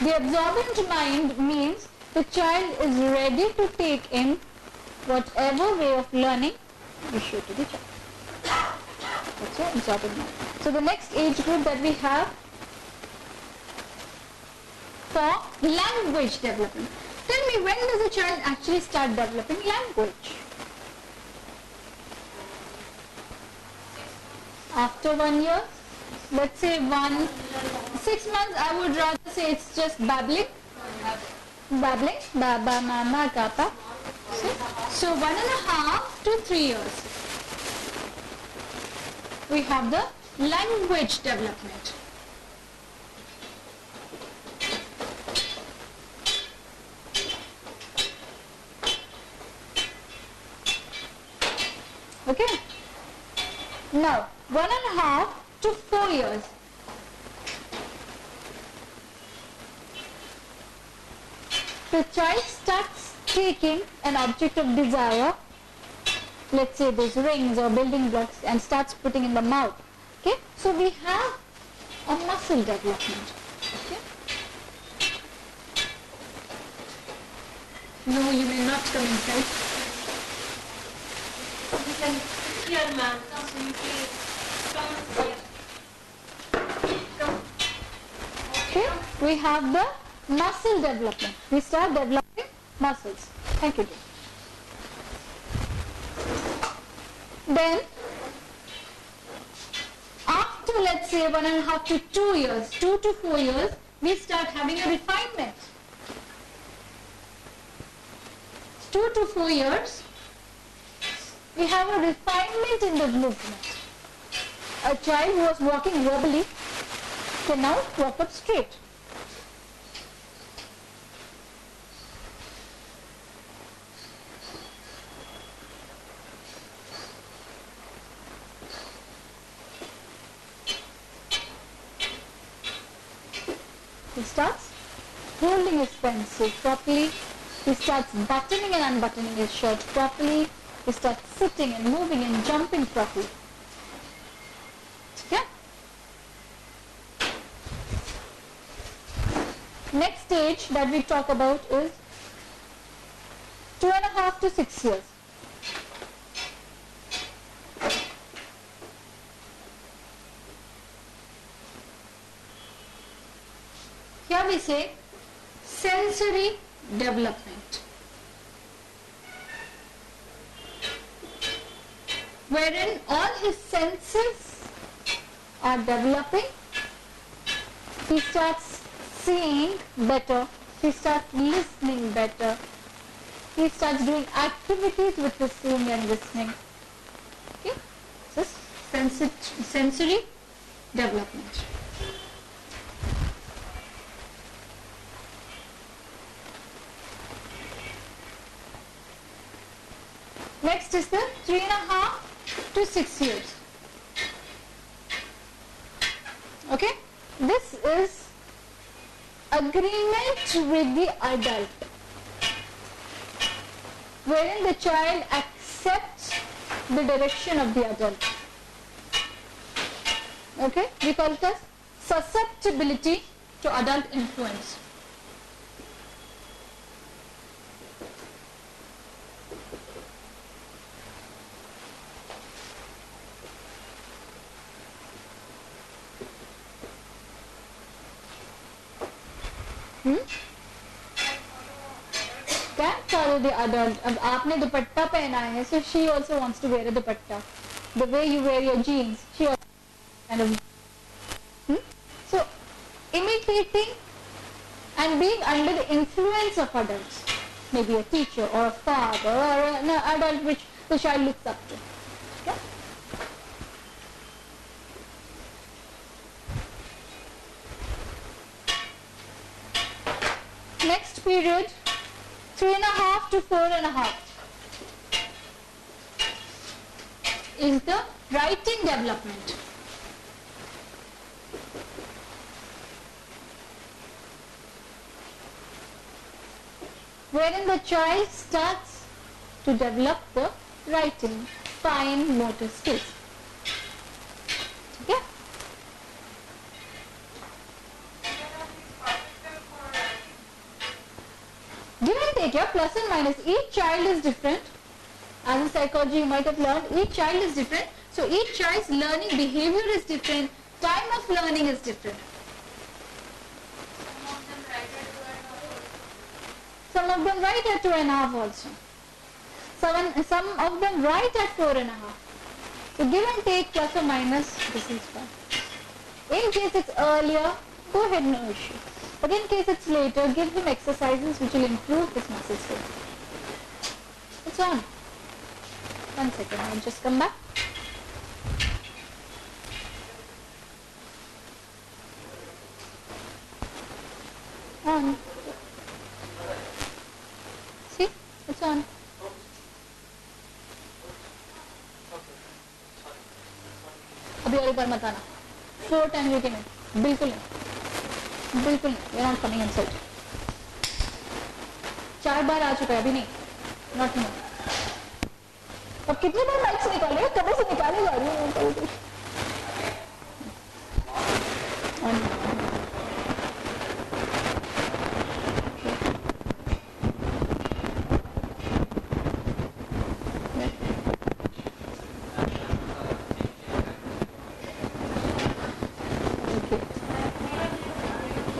The absorbent mind means the child is ready to take in whatever way of learning you show to the child. That's your absorbent mind. So the next age group that we have for language development. Tell me, when does a child actually start developing language? After 1 year? Let's say 6 months, I would rather say it's just babbling. Babbling, baba, mama, kappa. So 1.5 to 3 years. We have the language development. Okay. Now 1.5 to 4 years. The child starts taking an object of desire, let's say those rings or building blocks, and starts putting in the mouth. Okay, so we have a muscle development. Okay. No, you may not come inside. You can here, ma'am. So you can come here. Come. Okay, we have the muscle development. We start developing muscles. Thank you. Then, after let's say 1.5 to 2 years, 2 to 4 years, we start having a refinement. 2 to 4 years, we have a refinement in the movement. A child who was walking verbally can now walk up straight. He starts holding his pencil properly. He starts buttoning and unbuttoning his shirt properly. He starts sitting and moving and jumping properly. Yeah. Next stage that we talk about is 2.5 to 6 years. Here we say sensory development, wherein all his senses are developing. He starts seeing better, he starts listening better, he starts doing activities with his seeing and listening. Okay, so sensory development. Next is the 3.5 to 6 years. Okay, this is agreement with the adult, wherein the child accepts the direction of the adult. Okay, we call it as susceptibility to adult influence. Can follow the adult. अब आपने दुपट्टा पहना है, so she also wants to wear a dupatta. The way you wear your jeans, she also kind of. So, imitating and being under the influence of adults, maybe a teacher or a father or an adult which the child looks up to. Okay? Next period, 3.5 to 4.5 is the writing development. Wherein the child starts to develop the writing, fine motor skills. Okay? take here plus and minus. Each child is different. As in psychology you might have learned, each child is different. So each child's learning behavior is different. Time of learning is different. Some of them write at 2.5. Some of them write at 2.5 also. Some of them write at 4.5. So give and take plus or minus, this is fine. In case it's earlier, go ahead, no issue. But in case it's later, give him exercises which will improve his muscle strength. It's on. 1 second, I'll just come back. On. See, it's on. अभी और एक बार मत आना. 4 times you came in. बिल्कुल नहीं. बिल्कुल नहीं. You're not coming inside. 4 बार आ चुका है, अभी नहीं. Not more. अब कितने बार माइक से निकाले? कब से निकाले जा रही हूँ?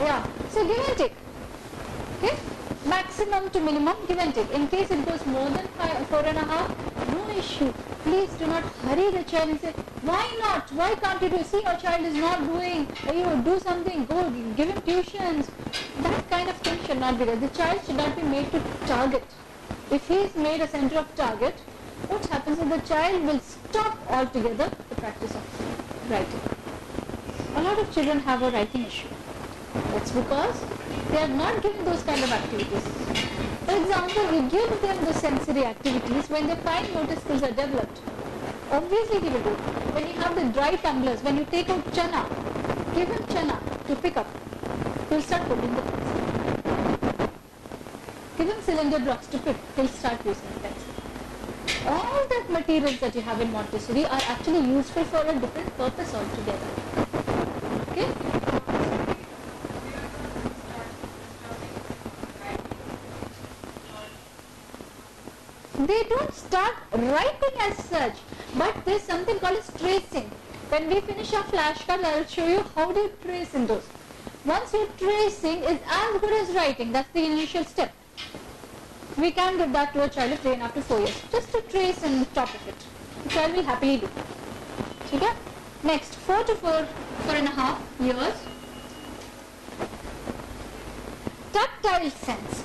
Yeah, so give and take. Okay, maximum to minimum, give and take. In case it goes more than 4.5, no issue. Please do not hurry the child and say, why not? Why can't you do? See, your child is not doing. You do something. Go give him tuitions. That kind of thing should not be there. The child should not be made to target. If he is made a center of target, what happens is the child will stop altogether the practice of writing. A lot of children have a writing issue. That's because they are not given those kind of activities. For example, we give them the sensory activities when their fine motor skills are developed. Obviously he will do. When you have the dry tumblers, when you take out chana, give him chana to pick up. He will start holding the pencil. Give him cylinder blocks to pick. He will start using the pencil. All that materials that you have in Montessori are actually useful for a different purpose altogether. Okay? They don't start writing as such, but there is something called as tracing. When we finish our flashcards, I will show you how do you trace in those. Once your tracing is as good as writing, that's the initial step. We can give that to a child of 3.5 to 4 years, just to trace on top of it. The child will happily do. Okay? Next, 4 to 4.5 years. Tactile sense.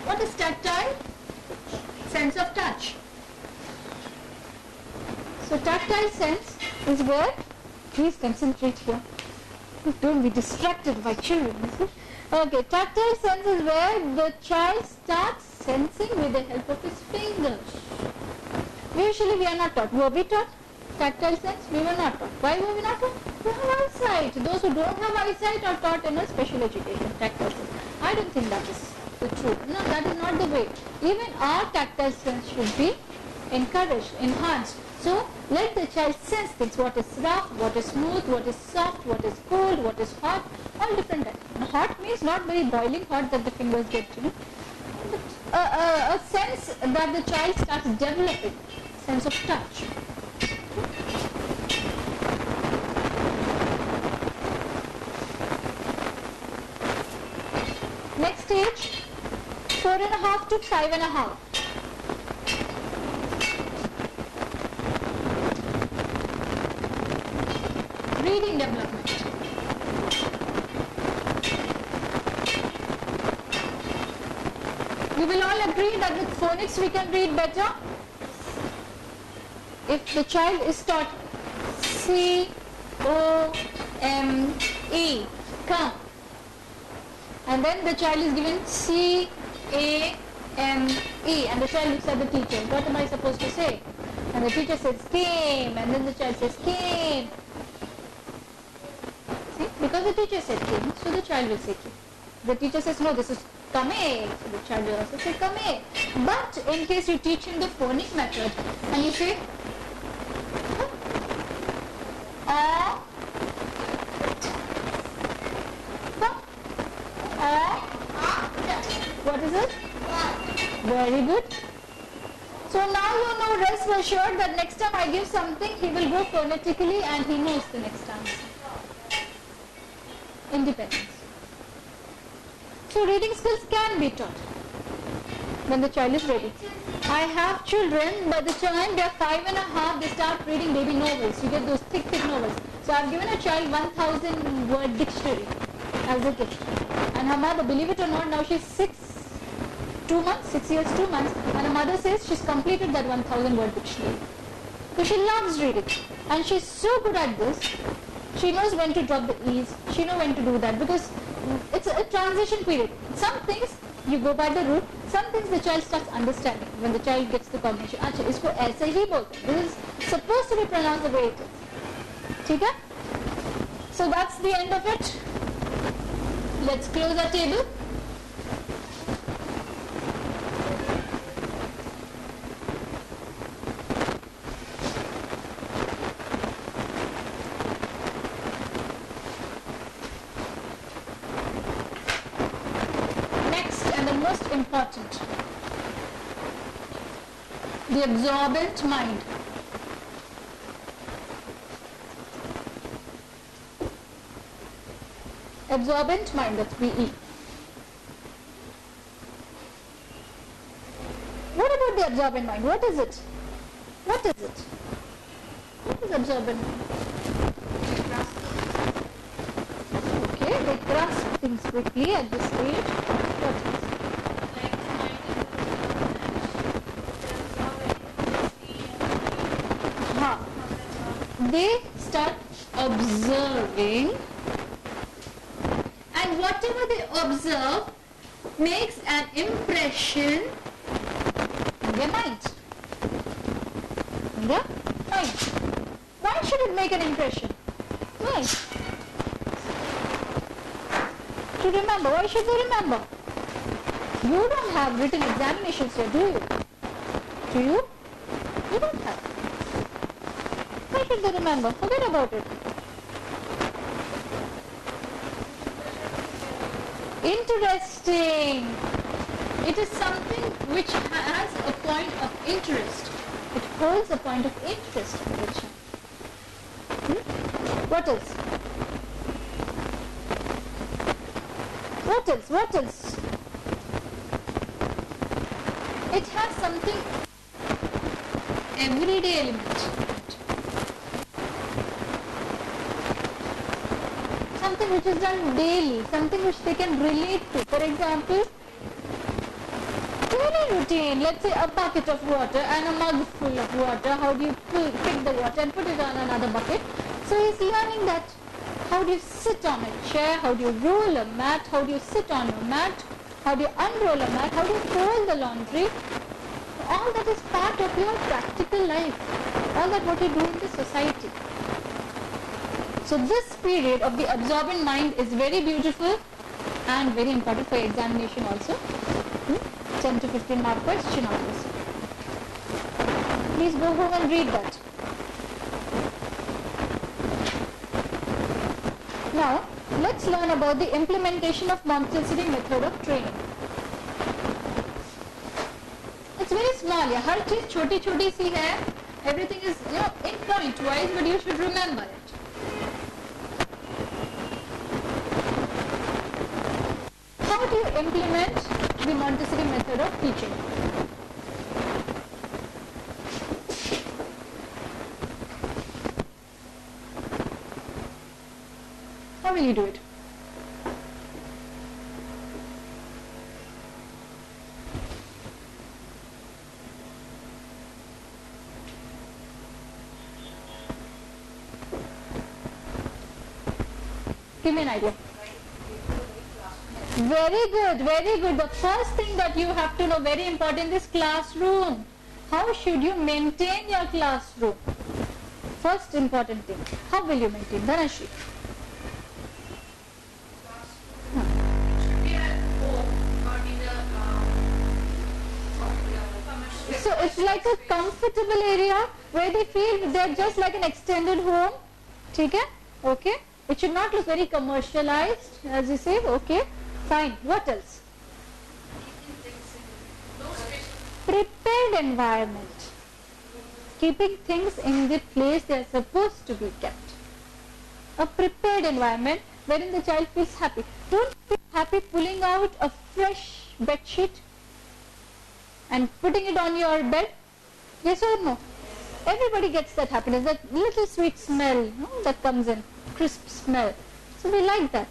What is tactile? Sense of touch. So tactile sense is where, please concentrate here. Don't be distracted by children. Okay, tactile sense is where the child starts sensing with the help of his fingers. Usually we are not taught. Were we taught tactile sense? We were not taught. Why were we not taught? We have eyesight. Those who don't have eyesight are taught in a special education, tactile sense. I don't think that is the truth. No, that is not the way. Even our tactile sense should be encouraged, enhanced. So let the child sense things, what is rough, what is smooth, what is soft, what is cold, what is hot, all different types. Hot means not very boiling hot that the fingers get, you know. But a sense that the child starts developing, sense of touch. Next stage, 4.5 to 5.5. Reading development. You will all agree that with phonics we can read better. If the child is taught C-O-M-E, come, and then the child is given C-A-M-E, and the child looks at the teacher, what am I supposed to say? And the teacher says came, and then the child says came. See, because the teacher said came, so the child will say came. The teacher says no, this is come, so the child will also say come. But in case you teach him the phonic method and you say What is it? Very good. So now you know, rest assured that next time I give something, he will go phonetically and he knows the next answer. Independence. So reading skills can be taught when the child is ready. I have children, by the time they are 5.5, they start reading baby novels. You get those thick novels. So I have given a child 1,000 word dictionary as a gift. And her mother, believe it or not, now she's 6 years, 2 months, and her mother says she's completed that 1,000 word dictionary. So she loves reading. And she's so good at this. She knows when to drop the E's. She knows when to do that because it's a transition period. Some things you go by the route, some things the child starts understanding when the child gets the cognition. अच्छा इसको ऐसे ही बोलते हैं. This is supposed to be pronounced the way it is. ठीक है? So that's the end of it. Let's close our table. Important. The absorbent mind. Absorbent mind, that's BE. What about the absorbent mind? What is it? What is it? What is absorbent mind? Okay, they grasp things quickly at this stage. What is? They start observing, and whatever they observe makes an impression in their mind. In their mind. Why should it make an impression? Why? To remember. Why should they remember? You don't have written examinations here, do you? Do you? You don't have. Why should they remember? Forget about it. Interesting. It is something which has a point of interest. It holds a point of interest in the child. What else? What else? What else? It has something everyday element. Something which is done daily, something which they can relate to. For example, daily routine, let's say a bucket of water and a mug full of water. How do you pick the water and put it on another bucket? So he's learning that. How do you sit on a chair? How do you roll a mat? How do you sit on a mat? How do you unroll a mat? How do you fold the laundry? All that is part of your practical life. All that what you do in the society. So this period of the absorbent mind is very beautiful and very important for your examination also. 10 to 15 mark question also. Please go home and read that. Now, let's learn about the implementation of Montessori method of training. It's very small, yeah. हर चीज छोटी-छोटी सी है. Everything is, in point wise, but you should remember it. How do you implement the Montessori method of teaching? How will you do it? Give me an idea. Very good, very good. The first thing that you have to know, very important, is classroom. How should you maintain your classroom? First important thing. How will you maintain? Dhanashri. So it's like a comfortable area where they feel they're just like an extended home. Okay? Okay? It should not look very commercialized, as you say. Okay? Fine. What else? prepared environment, keeping things in the place they are supposed to be kept. A prepared environment wherein the child feels happy. Don't feel happy pulling out a fresh bed sheet and putting it on your bed? Yes or no? Everybody gets that happiness, that little sweet smell, that comes in, crisp smell. So we like that.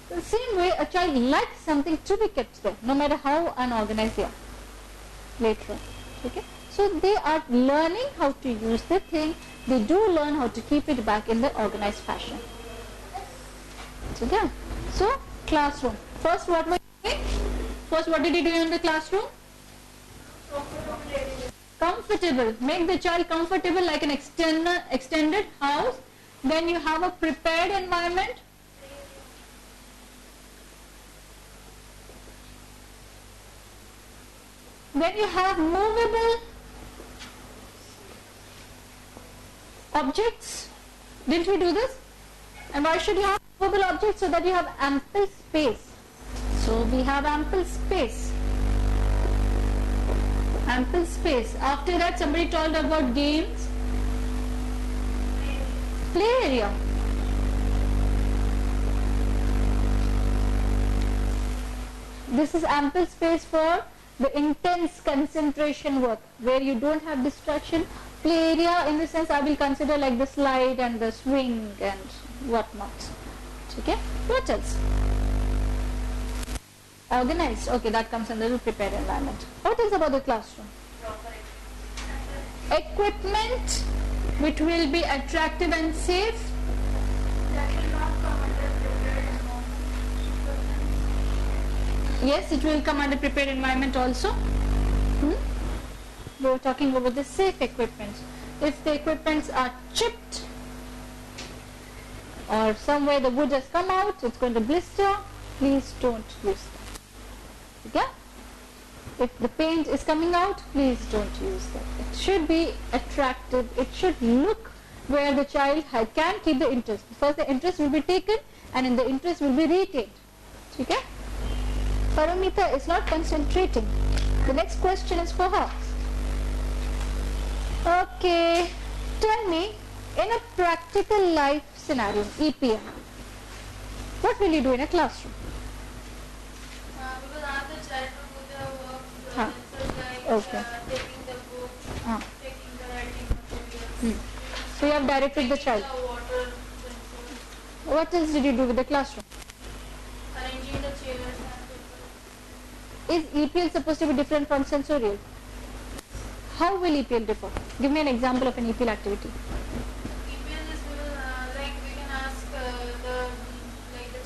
The same way a child likes something to be kept there, no matter how unorganized they are later on. Okay? So they are learning how to use the thing. They do learn how to keep it back in the organized fashion. So yeah. So classroom. First what were you doing? First what did you do in the classroom? Comfortable. Make the child comfortable like an extended house. Then you have a prepared environment. Then you have movable objects. Didn't we do this? And why should you have movable objects? So that you have ample space. So we have ample space. Ample space. After that somebody told about games. Play area. This is ample space for the intense concentration work where you don't have distraction. Play area in the sense I will consider like the slide and the swing and whatnot. Okay. What else? Organized. Okay, that comes under the prepared environment. What else about the classroom? Equipment which will be attractive and safe. Yes, it will come under prepared environment also. We were talking about the safe equipment. If the equipments are chipped or somewhere the wood has come out, it's going to blister, please don't use that. Okay? If the paint is coming out, please don't use that. It should be attractive. It should look where the child can keep the interest. First the interest will be taken and in the interest will be retained. Okay? Paramita is not concentrating. The next question is for her. Okay, tell me, in a practical life scenario, EPM, what will you do in a classroom? Because ask the child to do their work, Huh. like Okay. taking the book, Ah. taking the writing materials, So you have directed the child. the water, pencil, What else did you do with the classroom? arranging the chairs and paper. Is EPL supposed to be different from sensorial? How will EPL differ? Give me an example of an EPL activity. EPL is like we can ask the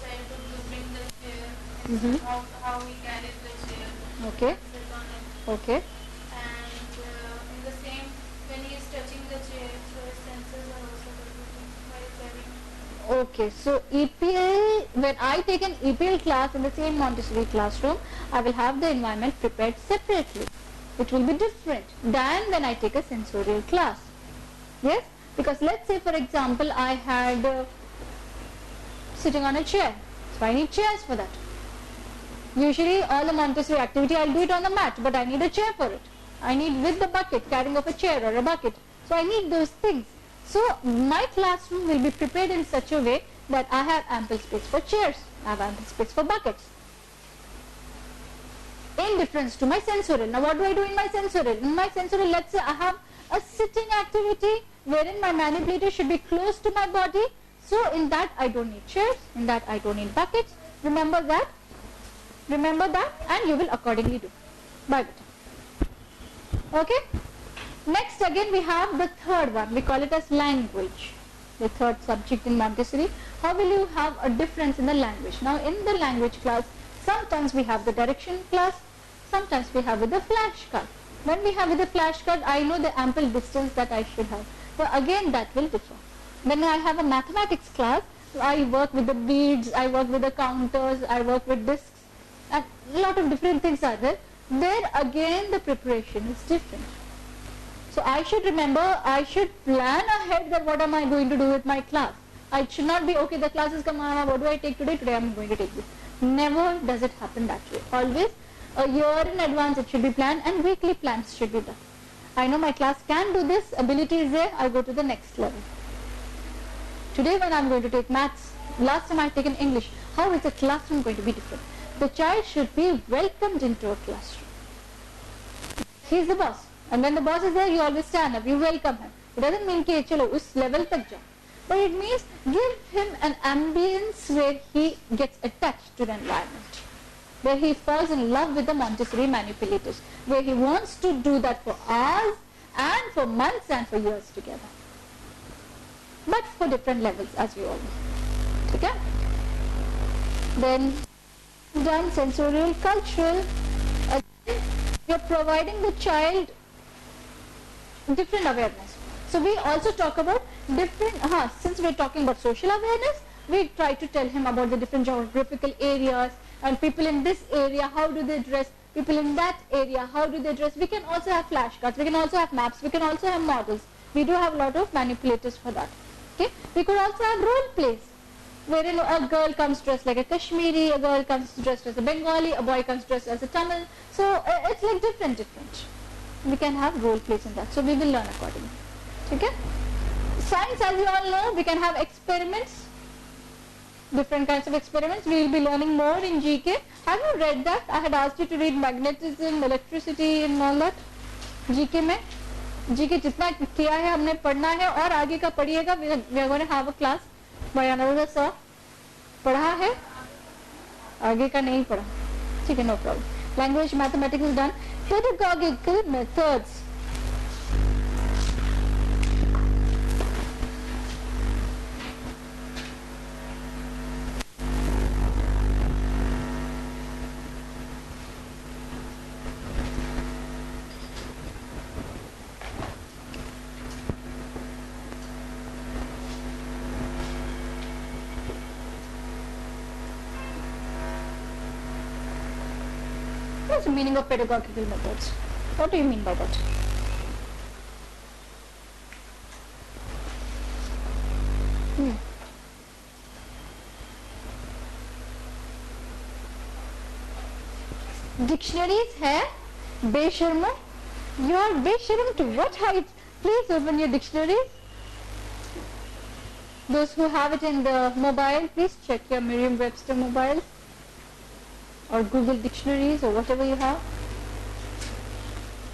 child to bring the chair, and how he carries the chair, Okay, sit on it, okay. and in the same when he is touching the chair, so his senses are also developing while carrying. Okay, so EPL, when I take an EPL class in the same Montessori classroom, I will have the environment prepared separately. It will be different than when I take a sensorial class. Yes, because let's say for example I had sitting on a chair, so I need chairs for that. Usually all the Montessori activity I'll do it on the mat, but I need a chair for it. I need with the bucket, carrying of a chair or a bucket. So I need those things. So my classroom will be prepared in such a way that I have ample space for chairs, I have ample space for buckets. In difference to my sensorial. Now what do I do in my sensorial? In my sensorial, let's say I have a sitting activity wherein my manipulator should be close to my body. So in that I don't need chairs, in that I don't need buckets. Remember that and you will accordingly do. Bye beta. Okay? Next again we have the third one. We call it as language. The third subject in Montessori. How will you have a difference in the language? Now in the language class, sometimes we have the direction class, sometimes we have with the flashcard. When we have with the flashcard, I know the ample distance that I should have. So again that will differ. When I have a mathematics class, I work with the beads, I work with the counters, I work with discs, and a lot of different things are there. There again the preparation is different. So I should remember, I should plan ahead that what am I going to do with my class. I should not be, okay, the class is come, what do I take today? Today I am going to take this. Never does it happen that way. Always A year in advance it should be planned, and weekly plans should be done. I know my class can do this, ability is there, I go to the next level. Today when I'm going to take maths, last time I've taken English, how is the classroom going to be different? The child should be welcomed into a classroom. He's the boss, and when the boss is there, you always stand up, you welcome him. It doesn't mean कि चलो उस level तक जाओ, but it means give him an ambience where he gets attached to the environment, where he falls in love with the Montessori manipulators, where he wants to do that for hours and for months and for years together, but for different levels, as we all know. Okay? Then done sensorial, cultural. Again, you're providing the child different awareness. So we also talk about different, since we're talking about social awareness, we try to tell him about the different geographical areas, and people in this area, how do they dress, people in that area, how do they dress. We can also have flashcards, we can also have maps, we can also have models. We do have a lot of manipulators for that. Okay? We could also have role plays, wherein a girl comes dressed like a Kashmiri, a girl comes dressed as a Bengali, a boy comes dressed as a Tamil. So it's like different. We can have role plays in that. So we will learn accordingly. Okay? Science, as you all know, we can have experiments, different kinds of experiments. We will be learning more in GK. Have you read that? I had asked you to read magnetism, electricity and all that. GK में GK जितना किया है हमने पढ़ना है, और आगे का पढ़िएगा. We are going to have a class by another sir. पढ़ा है, आगे का नहीं पढ़ा. ठीक है, no problem. Language, mathematics is done. Pedagogical methods. What's the meaning of pedagogical methods? What do you mean by that? Dictionaries है बेशर्मो. You are बेशर्म to what height? Please open your dictionaries. Those who have it in the mobile, please check your Merriam-Webster mobiles or Google dictionaries or whatever you have.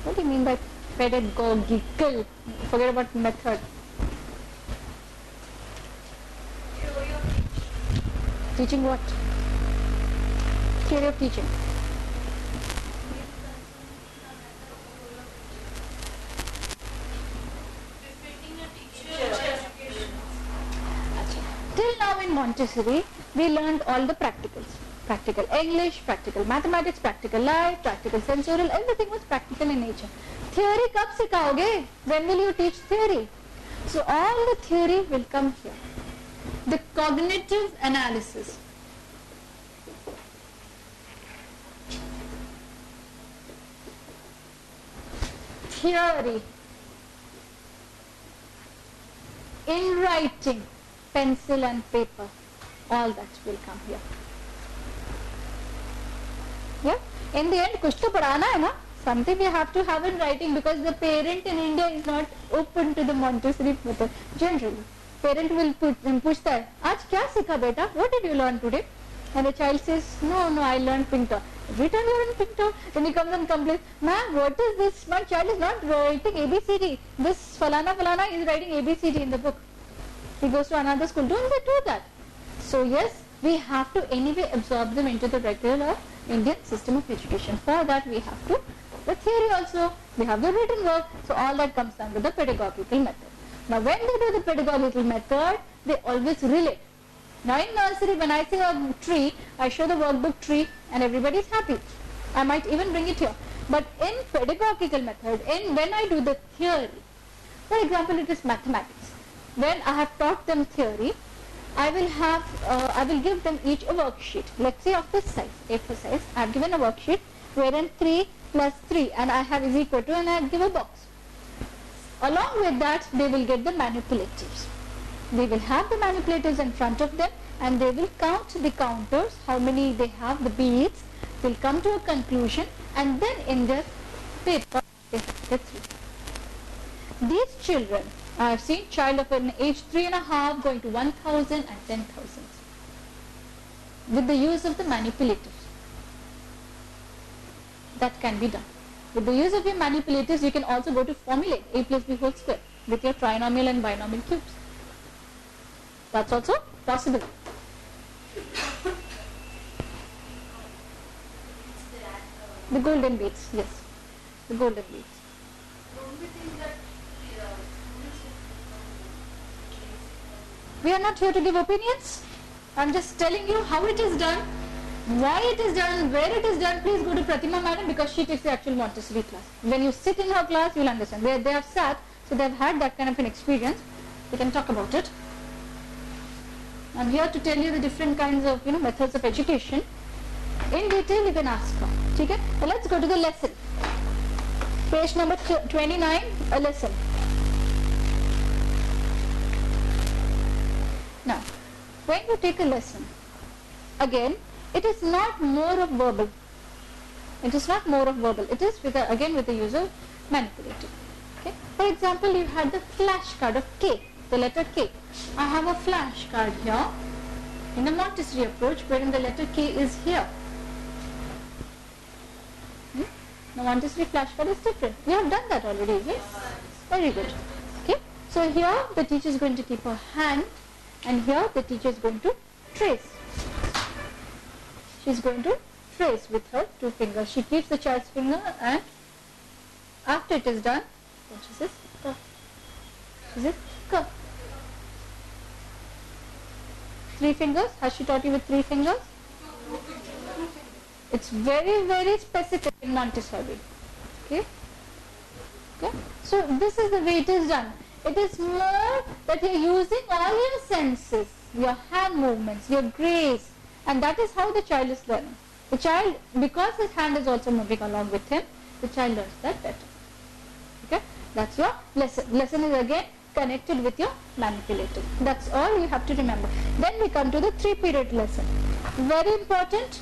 What do you mean by pedagogical? Forget about method. Teaching what? Theory of teaching. Till now in Montessori, we learned all the practicals. Practical English, practical mathematics, practical life, practical sensorial, everything was practical in nature. Theory कब सिखाओगे? When will you teach theory? So all the theory will come here. The cognitive analysis. Theory. In writing, pencil and paper, all that will come here. Yeah? In the end, कुछ तो पढ़ाना है ना? Something we have to have in writing, because the parent in India is not open to the Montessori method. Generally, parent will पूछता है, आज क्या सीखा बेटा? What did you learn today? And the child says, no, I learned Pinto. Every time you learn Pinto, then he comes and complains, ma'am, what is this? My child is not writing ABCD. This falana is writing ABCD in the book. He goes to another school. Don't they do that? So yes, we have to anyway absorb them into the regular Indian system of education. For that we have to the theory also, we have the written work, so all that comes under the pedagogical method. Now when they do the pedagogical method, they always relate. Now in nursery, when I say a tree, I show the workbook tree and everybody is happy. I might even bring it here. But in pedagogical method, when I do the theory, for example, it is mathematics. When I have taught them theory, I will give them each a worksheet. Let's say of this size, A4 size. I have given a worksheet wherein 3 plus 3 and I have is equal to, and I give a box. Along with that, they will get the manipulatives. They will have the manipulatives in front of them and they will count the counters, how many they have, the beads, will come to a conclusion, and then in their paper they get 3. These children, I have seen child of an age 3.5 going to 1,000 and 10,000 with the use of the manipulators. That can be done. With the use of your manipulators, you can also go to formulate a plus b whole square with your trinomial and binomial cubes. That's also possible. The golden beads, yes, the golden beads. We are not here to give opinions. I'm just telling you how it is done, why it is done, where it is done. Please go to Pratima madam, because she takes the actual Montessori class. When you sit in her class, you'll understand. They have sat, so they've had that kind of an experience. We can talk about it. I'm here to tell you the different kinds of methods of education. In detail, you can ask her. Okay? So let's go to the lesson. Page number 29, a lesson. Now, when you take a lesson, again, it is not more of verbal. It is not more of verbal. It is again with the use of manipulative. Okay? For example, you had the flashcard of K, the letter K. I have a flashcard here in the Montessori approach, wherein the letter K is here. The Montessori flashcard is different. We have done that already, yes? Very good. Okay. So here the teacher is going to keep her hand, and here the teacher is going to trace. She is going to trace with her 2 fingers. She keeps the child's finger, and after it is done, then she says K. She says K. 3 fingers. Has she taught you with 3 fingers? It's very, very specific in Montessori. Okay? Okay? So this is the way it is done. It is more that you are using all your senses, your hand movements, your grace, and that is how the child is learning. The child, because his hand is also moving along with him, the child learns that better. Okay? That's your lesson. Lesson is again connected with your manipulative. That's all you have to remember. Then we come to the 3-period lesson. Very important.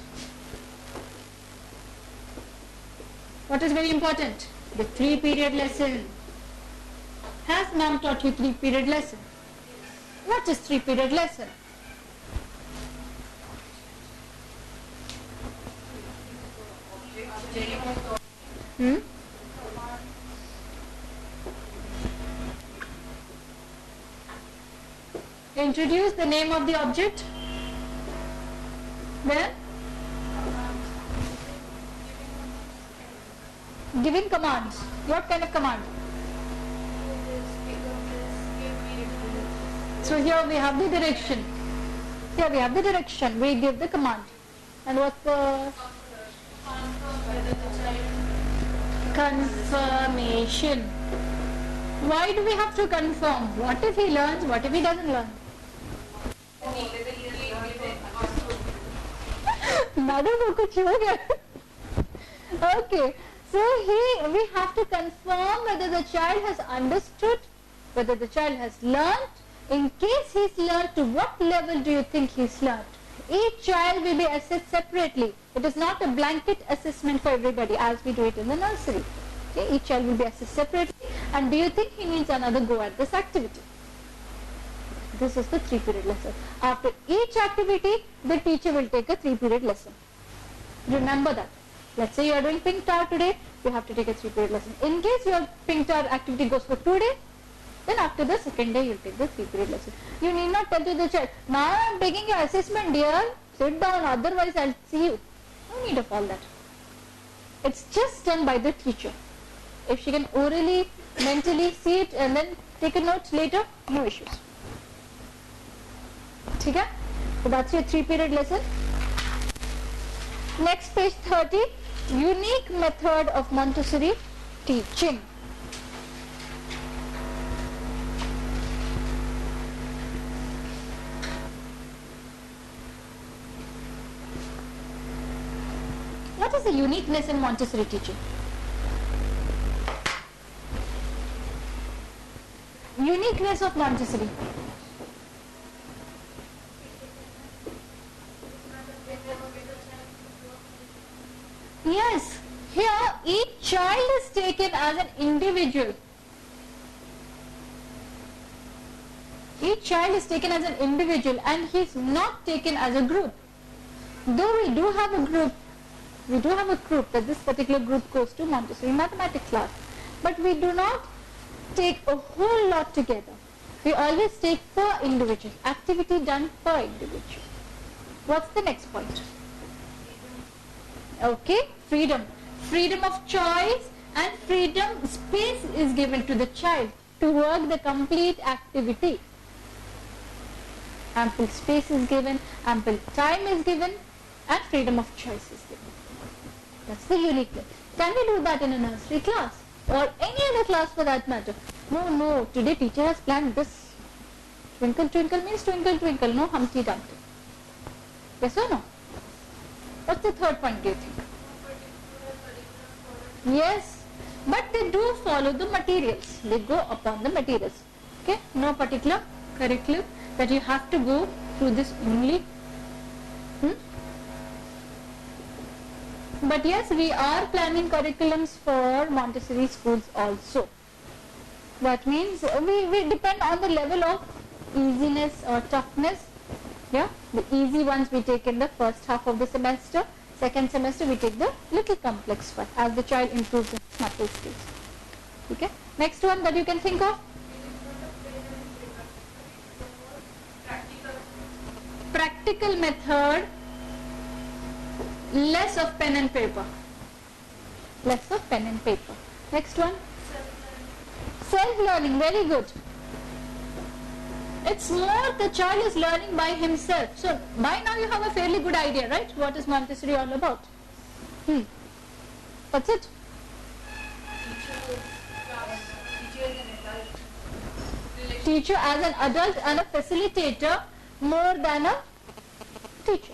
What is very important? The 3-period lesson. Has ma'am taught you 3-period lesson? What is 3-period lesson? Introduce the name of the object. Then giving commands. What kind of command? So here we have the direction. Here we have the direction. We give the command. And what's the confirmation? Why do we have to confirm? What if he learns? What if he doesn't learn? Madam, वो कुछ हो गया? Okay. So we have to confirm whether the child has understood, whether the child has learnt. In case he's learnt, to what level do you think he's learnt? Each child will be assessed separately. It is not a blanket assessment for everybody as we do it in the nursery. Okay? Each child will be assessed separately. And do you think he needs another go at this activity? This is the 3-period lesson. After each activity, the teacher will take a 3-period lesson. Remember that. Let's say you are doing pink tar today, you have to take a 3-period lesson. In case your pink tar activity goes for 2 days, then after the second day you will take the 3-period lesson. You need not tell to the child, now I am taking your assessment dear, sit down, otherwise I will see you. No need of all that. It's just done by the teacher. If she can orally, mentally see it and then take a note later, no issues. Okay? So that's your 3-period lesson. Next, page 30, unique method of Montessori teaching. What is the uniqueness in Montessori teaching? Uniqueness of Montessori. Yes, here each child is taken as an individual. Each child is taken as an individual and he is not taken as a group. Though we do have a group that this particular group goes to Montessori mathematics class, but we do not take a whole lot together. We always take per individual, activity done per individual. What's the next point? Okay, freedom. Freedom of choice and freedom, space is given to the child to work the complete activity. Ample space is given, ample time is given, and freedom of choice is given. That's the uniqueness. Can we do that in a nursery class or any other class for that matter? No, today teacher has planned this. Twinkle twinkle means twinkle twinkle, no Humpty Dumpty. Yes or no? What's the third point, do you think? Yes, but they do follow the materials. They go upon the materials. Okay, no particular curriculum that you have to go through this only. But yes, we are planning curriculums for Montessori schools also. That means we depend on the level of easiness or toughness. Yeah, the easy ones we take in the first half of the semester. Second semester we take the little complex one as the child improves in maths skills. Okay. Next one that you can think of. Practical method. Less of pen and paper. Less of pen and paper. Next one. Self-learning. Very good. It's more the child is learning by himself. So by now you have a fairly good idea, right? What is Montessori all about? That's it. Teacher as an adult and a facilitator more than a teacher.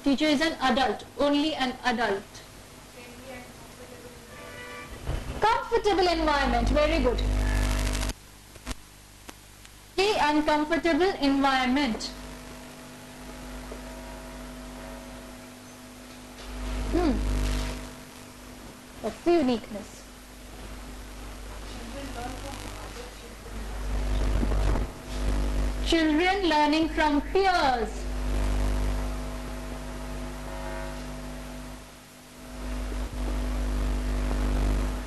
Teacher is an adult, only an adult. Comfortable environment, very good. Friendly and comfortable environment. That's the uniqueness. Children learning from peers.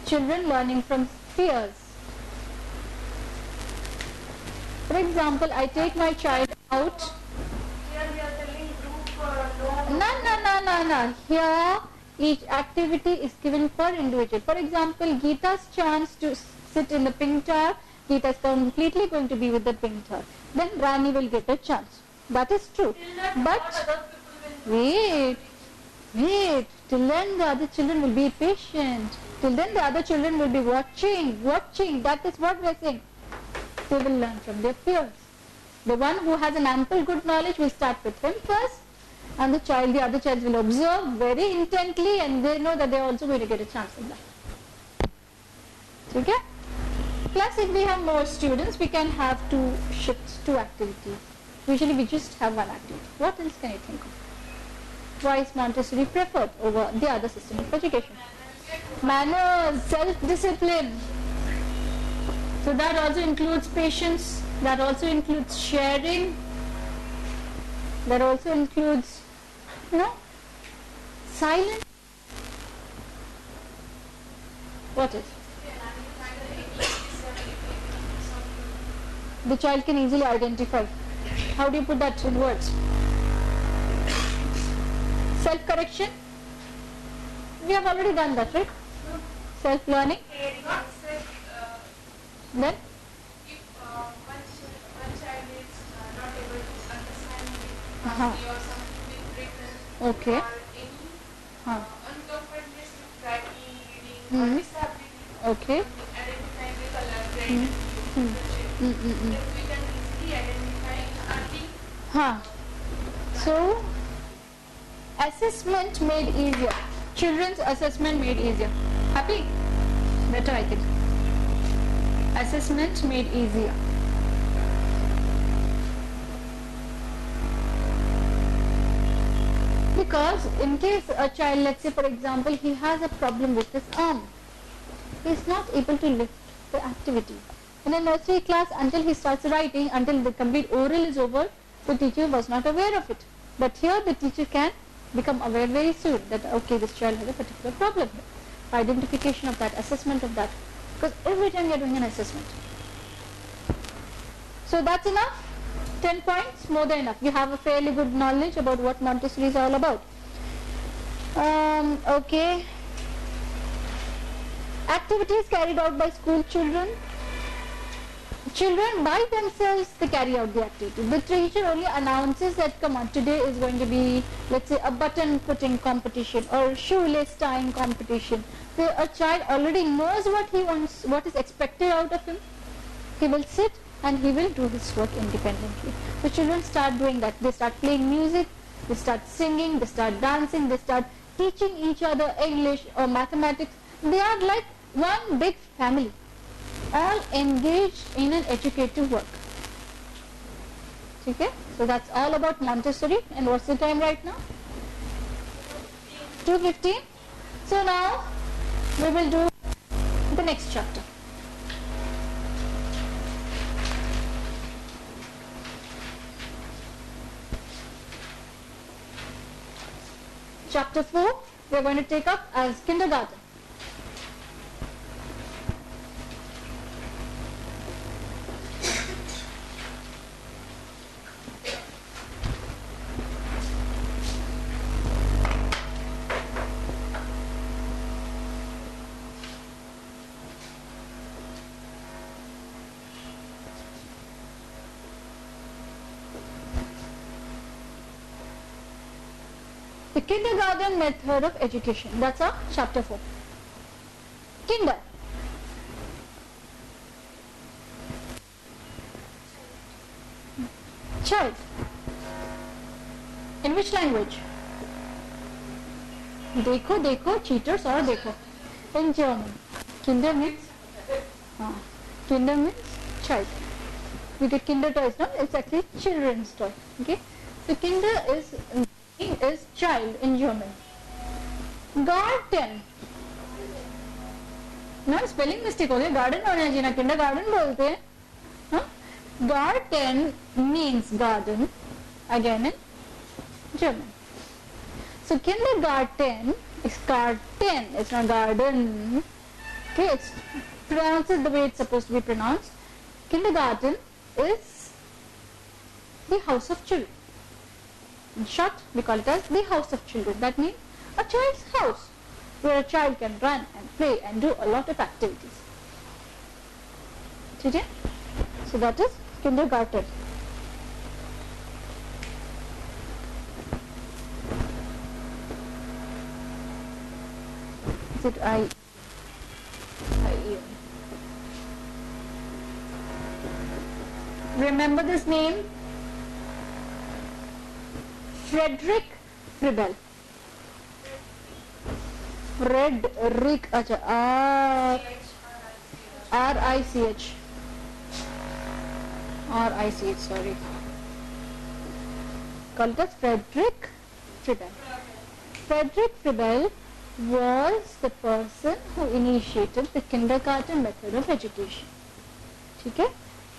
Children learning from peers. For example, I take my child out. Here we are telling group No. Here each activity is given per individual. For example, Geeta's chance to sit in the pink tower. Geeta is completely going to be with the pink tower. Then Rani will get a chance. That is true. But wait. Till then the other children will be patient. Till then the other children will be watching. That is what we are saying. They will learn from their peers. The one who has an ample good knowledge will start with him first, and the other child will observe very intently, and they know that they are also going to get a chance in that. Okay? Plus, if we have more students, we can have 2 shifts, 2 activities. Usually we just have 1 activity. What else can you think of? Why is Montessori preferred over the other system of education? Manners, self-discipline. So that also includes patience, that also includes sharing, that also includes, silence. What is? The child can easily identify. How do you put that in words? Self-correction? We have already done that, right? Self-learning? Then? If one child is not able to understand Uh-huh. or something with written Okay. or any uncomfortableness with writing, reading, or Mhm. disability, Okay. identifying the color, red, then we can easily identify early. So, assessment made easier. Children's assessment made easier. Happy? Better, I think. Assessment made easier. Because in case a child, let's say for example, he has a problem with his arm, he is not able to lift the activity. In a nursery class, until he starts writing, until the complete oral is over, the teacher was not aware of it. But here the teacher can become aware very soon that okay, this child has a particular problem. Identification of that, assessment of that, because every time you are doing an assessment. So that's enough. 10 points, more than enough. You have a fairly good knowledge about what Montessori is all about. Okay. Activities carried out by school children. Children by themselves, they carry out the activity. The teacher only announces that come on, today is going to be, let's say, a button putting competition or shoelace tying competition. So a child already knows what he wants, what is expected out of him. He will sit and he will do his work independently. So children start doing that. They start playing music, they start singing, they start dancing, they start teaching each other English or mathematics. They are like one big family, all engaged in an educative work. Okay? So that's all about Montessori. And what's the time right now? 2:15. So now we will do the next chapter. Chapter 4 we are going to take up as kindergarten. The kindergarten method of education. That's our chapter 4. Kinder. Child. In which language? Dekho, dekho, cheaters or dekho. In German. Kinder means? Kinder means child. We get kinder toys, no? It's actually children's toy. Okay? So kinder is child in German. Garten. ना spelling mistake हो गया, garden होना चाहिए ना, Kinder garden बोलते हैं. Garten means garden again in German. So kindergarten is garten, it's not garden. Okay, it's pronounced the way it's supposed to be pronounced. Kindergarten is the house of children. In short, we call it as the house of children. That means a child's house where a child can run and play and do a lot of activities. Okay? So that is kindergarten. Is it I? Remember this name? Frederick Fribble. Frederick, R-I-C-H, sorry. Called as Frederick Fribble. Frederick Fribble was the person who initiated the kindergarten method of education. Okay?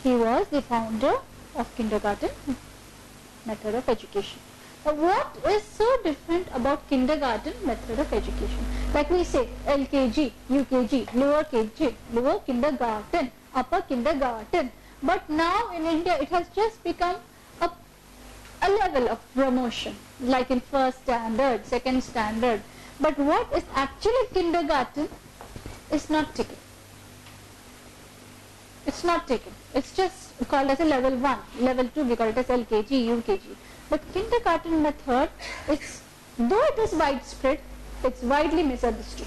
He was the founder of kindergarten method of education. Now, what is so different about kindergarten method of education? Like we say, LKG, UKG, lower KG, lower kindergarten, upper kindergarten. But now in India, it has just become a level of promotion, like in first standard, second standard. But what is actually kindergarten is not taken. It's not taken. It's just called as a level 1. Level 2, we call it as LKG, UKG. But kindergarten method, though it is widespread, it's widely misunderstood.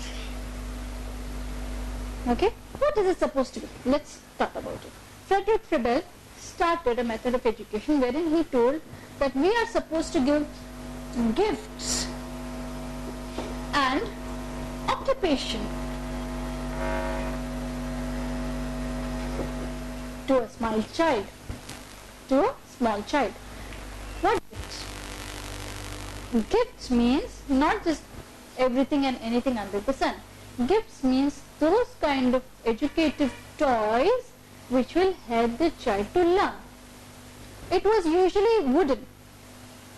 Okay? What is it supposed to be? Let's talk about it. Frederick Fribble started a method of education wherein he told that we are supposed to give gifts and occupation to a small child. To a small child. What gifts? Gifts means not just everything and anything under the sun. Gifts means those kind of educative toys which will help the child to learn. It was usually wooden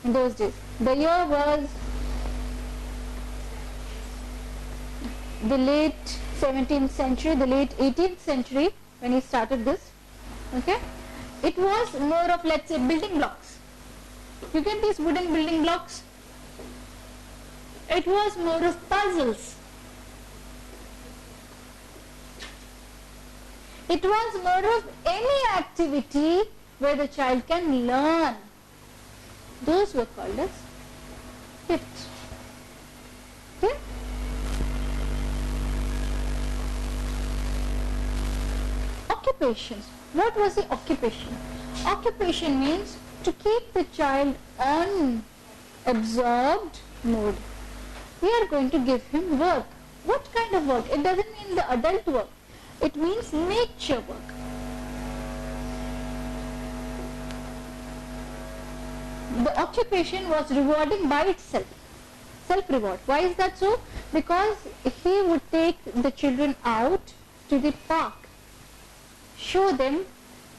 in those days. The year was the late 17th century, the late 18th century when he started this. Okay, it was more of, let's say, building blocks. You get these wooden building blocks. It was more of puzzles. It was more of any activity where the child can learn. Those were called as gifts. Okay? Occupations. What was the occupation? Occupation means to keep the child on absorbed mode. We are going to give him work. What kind of work? It doesn't mean the adult work. It means nature work. The occupation was rewarding by itself. Self-reward. Why is that so? Because he would take the children out to the park, show them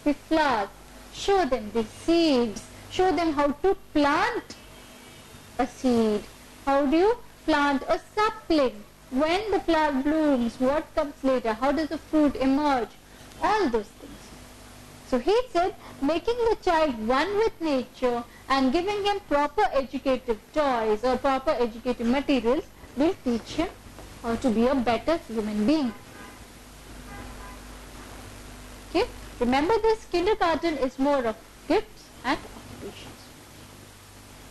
the flowers, show them the seeds, show them how to plant a seed. How do you plant a sapling? When the flower blooms, what comes later? How does the fruit emerge? All those things. So he said, making the child one with nature and giving him proper educative toys or proper educative materials will teach him how to be a better human being. Okay? Remember, this kindergarten is more of gifts and occupations.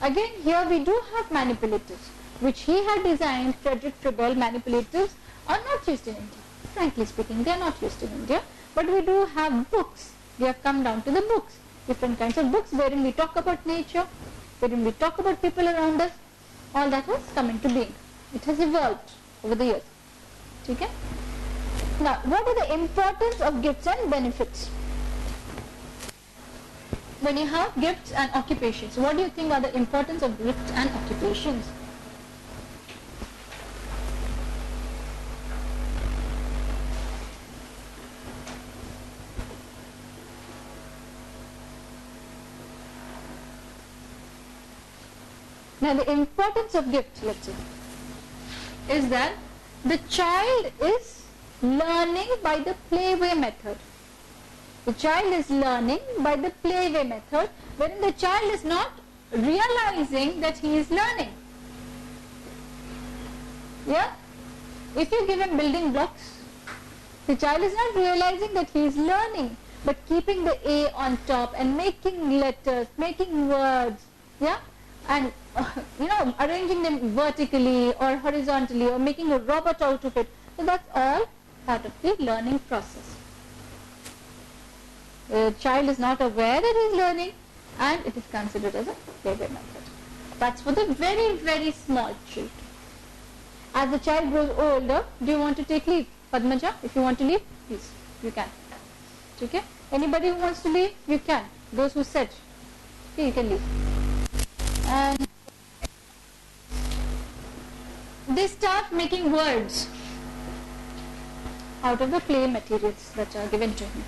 Again, here we do have manipulators, which he had designed. Frederick Froebel manipulators are not used in India. Frankly speaking, they are not used in India. But we do have books. We have come down to the books. Different kinds of books wherein we talk about nature, wherein we talk about people around us. All that has come into being. It has evolved over the years. Okay? Now, what are the importance of gifts and benefits? When you have gifts and occupations, what do you think are the importance of gifts and occupations? Now, the importance of gifts, let's say, is that the child is learning by the playway method. The child is learning by the playway method, wherein the child is not realizing that he is learning. Yeah? If you give him building blocks, the child is not realizing that he is learning, but keeping the A on top and making letters, making words, yeah? And arranging them vertically or horizontally or making a robot out of it. So that's all part of the learning process. The child is not aware that he is learning and it is considered as a playway method. That's for the very, very small children. As the child grows older, do you want to take leave? Padmaja, if you want to leave, please, you can. Okay? Anybody who wants to leave, you can. Those who said, okay, you can leave. And they start making words out of the play materials that are given to him.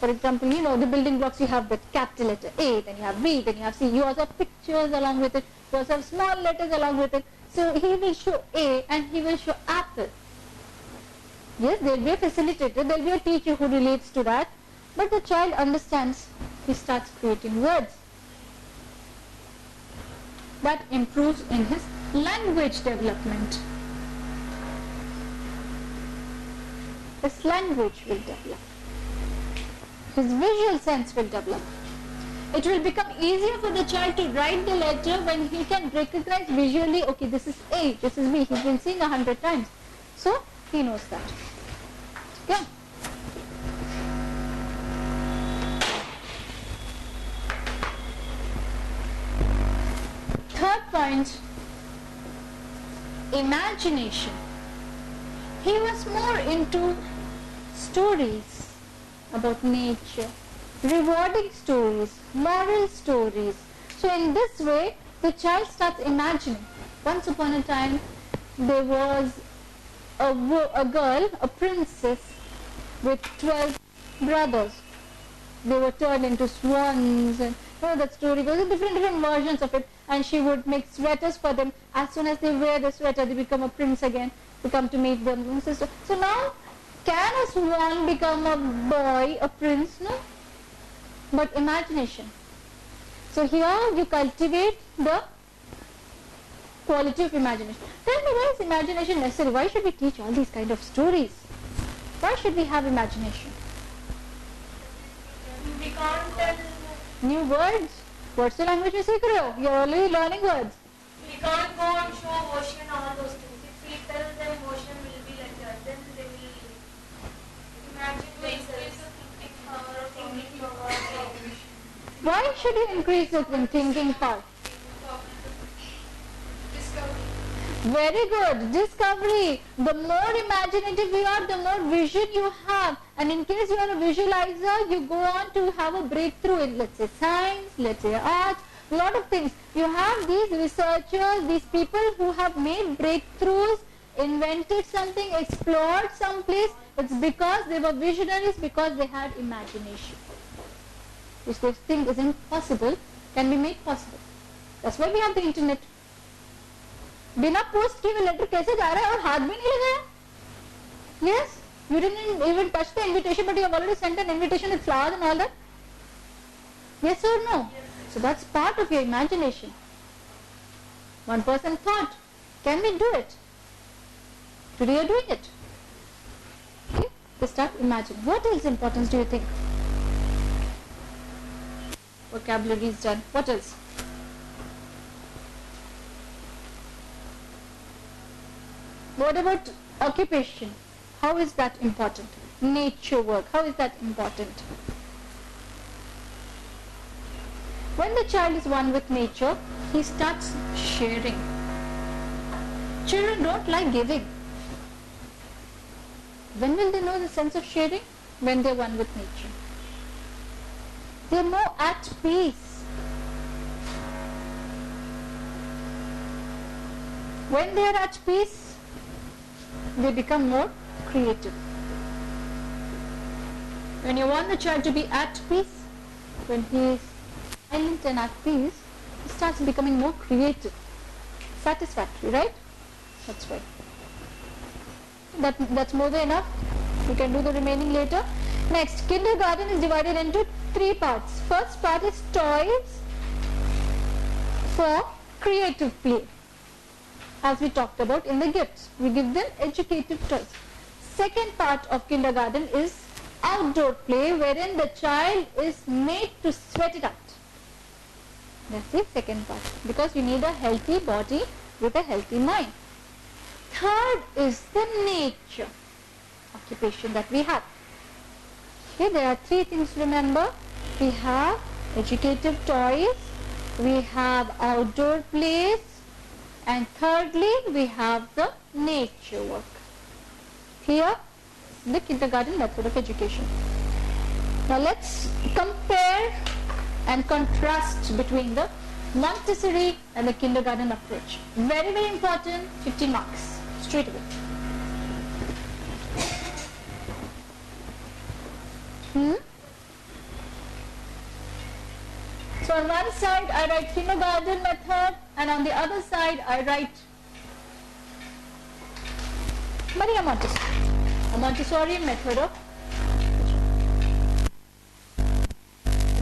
For example, the building blocks, you have the capital letter A, then you have B, then you have C. You also have pictures along with it. You also have small letters along with it. So he will show A and he will show apple. Yes, there will be a facilitator, there will be a teacher who relates to that. But the child understands. He starts creating words. That improves in his language development. His language will develop. His visual sense will develop. It will become easier for the child to write the letter when he can recognize visually, okay, this is A, this is B. He's been seeing 100 times. So, he knows that. Okay. Third point, imagination. He was more into stories about nature, rewarding stories, moral stories. So in this way, the child starts imagining. Once upon a time, there was a girl, a princess, with 12 brothers. They were turned into swans, and that story goes, different versions of it, and she would make sweaters for them. As soon as they wear the sweater, they become a prince again, to come to meet them. So now, can a swan become a boy, a prince? No. But imagination. So here you cultivate the quality of imagination. Tell me, why is imagination necessary? Why should we teach all these kind of stories? Why should we have imagination? We can't tell. New words? What's the language you सीख रहे हो? You're already learning words. We can't go and show ocean all those things. If we tell them ocean will be like that, then they will imagine themselves. Thinking power. Why should you increase the thinking power? Discovery. Very good. Discovery. The more imaginative you are, the more vision you have. And in case you are a visualizer, you go on to have a breakthrough in, let's say, science, let's say art, a lot of things. You have these researchers, these people who have made breakthroughs, invented something, explored some place. It's because they were visionaries, because they had imagination. Which they think is impossible, can be made possible. That's why we have the internet. बिना post किए हुए letter कैसे जा रहा है और हाथ भी नहीं लगाया? Yes, you didn't even touch the invitation, but you have already sent an invitation with flowers and all that. Yes or no? Yes. So that's part of your imagination. One person thought, can we do it? Today you're doing it. Okay, they start imagining. What else importance do you think? Vocabulary is done. What else? What about occupation? How is that important? Nature work, how is that important? When the child is one with nature, he starts sharing. Children don't like giving. When will they know the sense of sharing? When they're one with nature. They're more at peace. When they are at peace, they become more creative. When you want the child to be at peace, when he is silent and at peace, he starts becoming more creative, satisfactory, right? That's right. That's more than enough. You can do the remaining later. Next, kindergarten is divided into 3 parts. First part is toys for creative play. As we talked about in the gifts, we give them educative toys. Second part of kindergarten is outdoor play, wherein the child is made to sweat it out. That's the second part, because you need a healthy body with a healthy mind. Third is the nature occupation that we have. Okay, there are 3 things to remember. We have educative toys, we have outdoor plays, and thirdly, we have the nature work. Here, the kindergarten method of education. Now let's compare and contrast between the Montessori and the kindergarten approach. Very, very important, 15 marks, straight away. So on one side I write kindergarten method, and on the other side I write Maria Montessori, a Montessori method of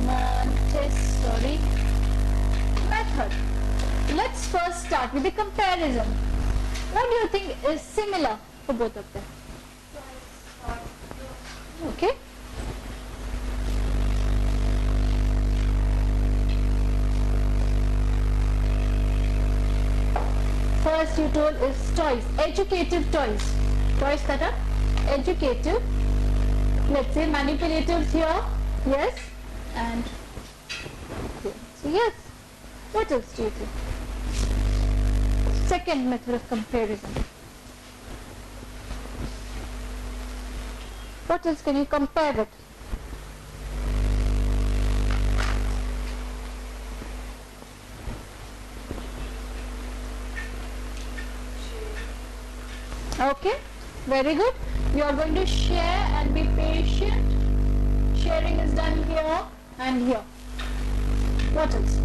Montessori method. Let's first start with the comparison. What do you think is similar for both of them? Okay. First you told is toys, educative toys. Toys that are educative. Let's say manipulatives here, yes, and here. So yes, what else do you think? Second method of comparison. What else can you compare with? Okay, very good. You are going to share and be patient. Sharing is done here and here. What else?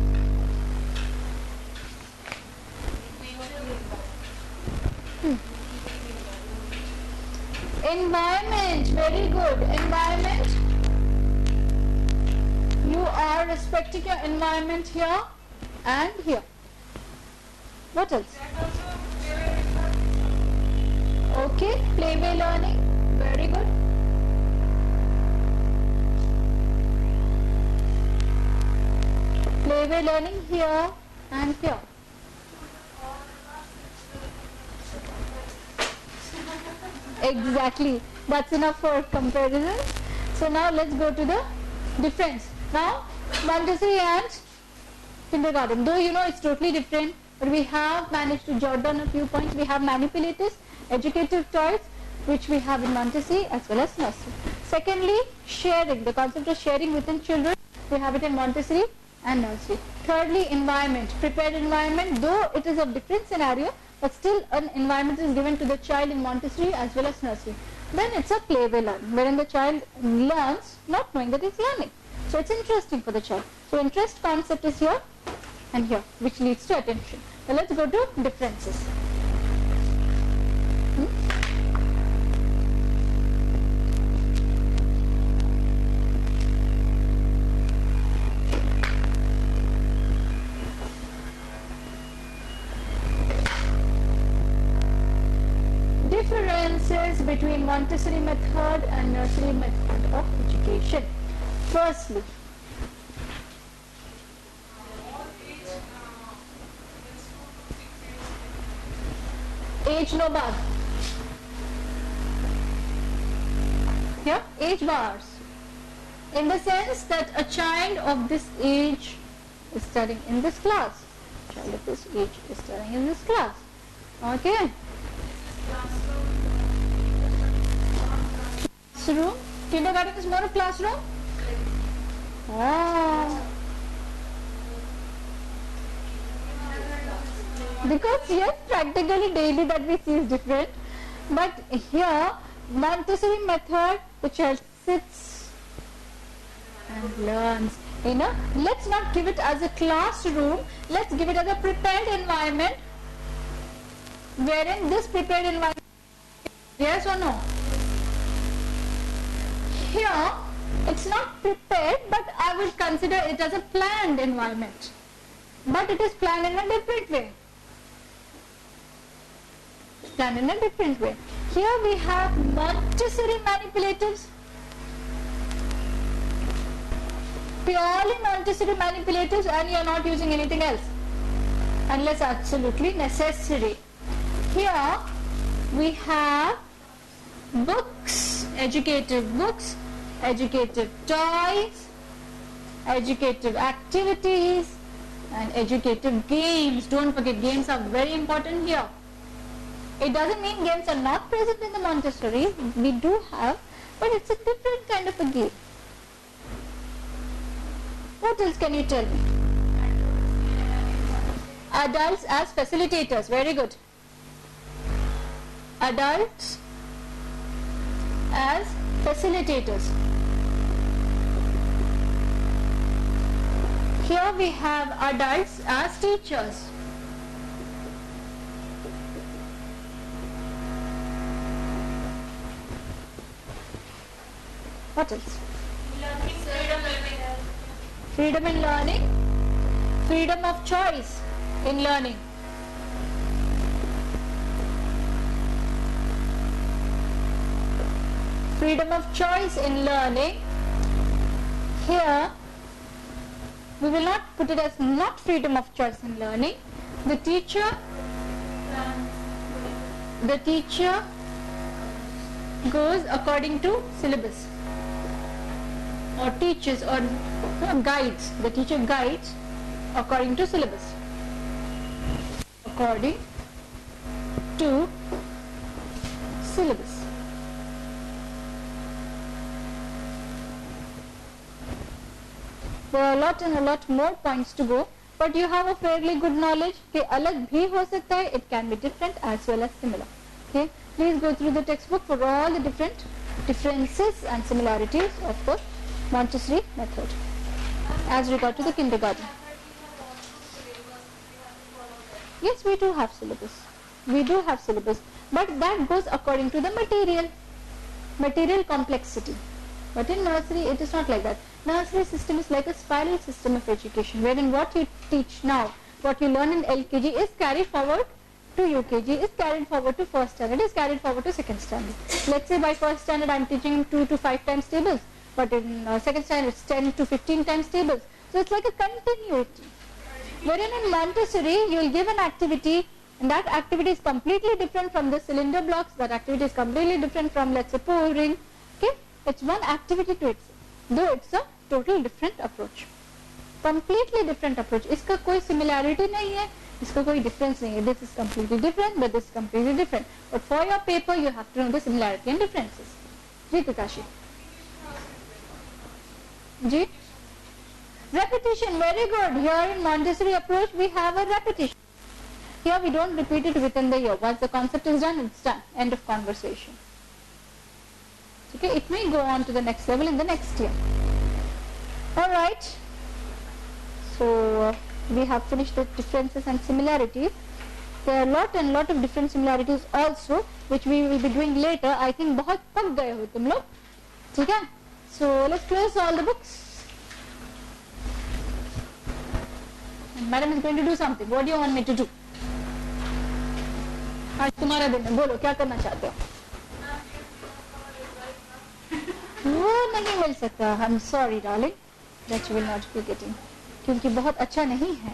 Environment, very good. Environment. You are respecting your environment here and here. What else? Okay, playway learning, very good. Playway learning here and here. Exactly, that's enough for comparison. So now let's go to the difference. Now, Montessori and kindergarten, though you know it's totally different, but we have managed to jot down a few points. We have manipulators, educative toys, which we have in Montessori as well as nursery. Secondly, sharing, the concept of sharing within children, we have it in Montessori and nursery. Thirdly, environment, prepared environment, though it is a different scenario, but still an environment is given to the child in Montessori as well as nursery. Then it's a playway learning, wherein the child learns not knowing that he's learning. So it's interesting for the child. So interest concept is here and here, which leads to attention. Now let's go to differences. Differences between Montessori method and nursery method of education. Firstly, age no bar. Here, age bars. In the sense that a child of this age is studying in this class. Child of this age is studying in this class. Okay. Classroom. Kindergarten is more a classroom. Ah. Because yes, practically daily that we see is different. But here, Montessori method, the child sits and learns. You know, let's not give it as a classroom. Let's give it as a prepared environment. Wherein this prepared environment, yes or no? Here, it's not prepared, but I will consider it as a planned environment. But it is planned in a different way. Planned in a different way. Here we have Montessori manipulatives. Purely Montessori manipulatives, and you are not using anything else unless absolutely necessary. Here we have books, educative books, educative toys, educative activities, and educative games. Don't forget, games are very important here. It doesn't mean games are not present in the Montessori. We do have, but it's a different kind of a game. What else can you tell me? Adults as facilitators. Very good. Adults as facilitators. Here we have adults as teachers. What else? Freedom in learning. Freedom of choice in learning. Freedom of choice in learning. Here we will not put it as not freedom of choice in learning. The teacher goes according to syllabus, or teaches, or guides. The teacher guides according to syllabus, according to syllabus. There are a lot more points to go, but you have a fairly good knowledge कि अलग भी हो सकता है, it can be different as well as similar. Okay, please go through the textbook for all the differences and similarities of the Montessori method as regard to the kindergarten. Yes, we do have syllabus. We do have syllabus, but that goes according to the material complexity. But in nursery, it is not like that. Nursery system is like a spiral system of education, wherein what you teach now, what you learn in LKG is carried forward to UKG, is carried forward to first standard, is carried forward to second standard. Let's say by first standard I am teaching 2 to 5 times tables, but in second standard it's 10 to 15 times tables. So it's like a continuity. Wherein in Montessori, you will give an activity, and that activity is completely different from the cylinder blocks, that activity is completely different from, let's say, pouring. Okay, it's one activity to itself, though it's a total different approach, completely different approach. इसका कोई similarity नहीं है, इसका कोई difference नहीं है. This is completely different, but this is completely different. But for your paper, you have to know the similarity and differences. Ji Takashi. Ji. Repetition, very good. Here in Montessori approach, we have a repetition. Here we don't repeat it within the year. Once the concept is done, it's done. End of conversation. Okay, it may go on to the next level in the next year. Alright. So, we have finished the differences and similarities. There are a lot of different similarities also, which we will be doing later. I think बहुत पक गए हो तुम लोग. ठीक है? So, let's close all the books. Madam is going to do something. What do you want me to do? आज तुम्हारा दिन है, बोलो क्या करना चाहते हो? वो नहीं मिल सकता. I'm sorry, darling, that you will not be getting. क्योंकि बहुत अच्छा नहीं है.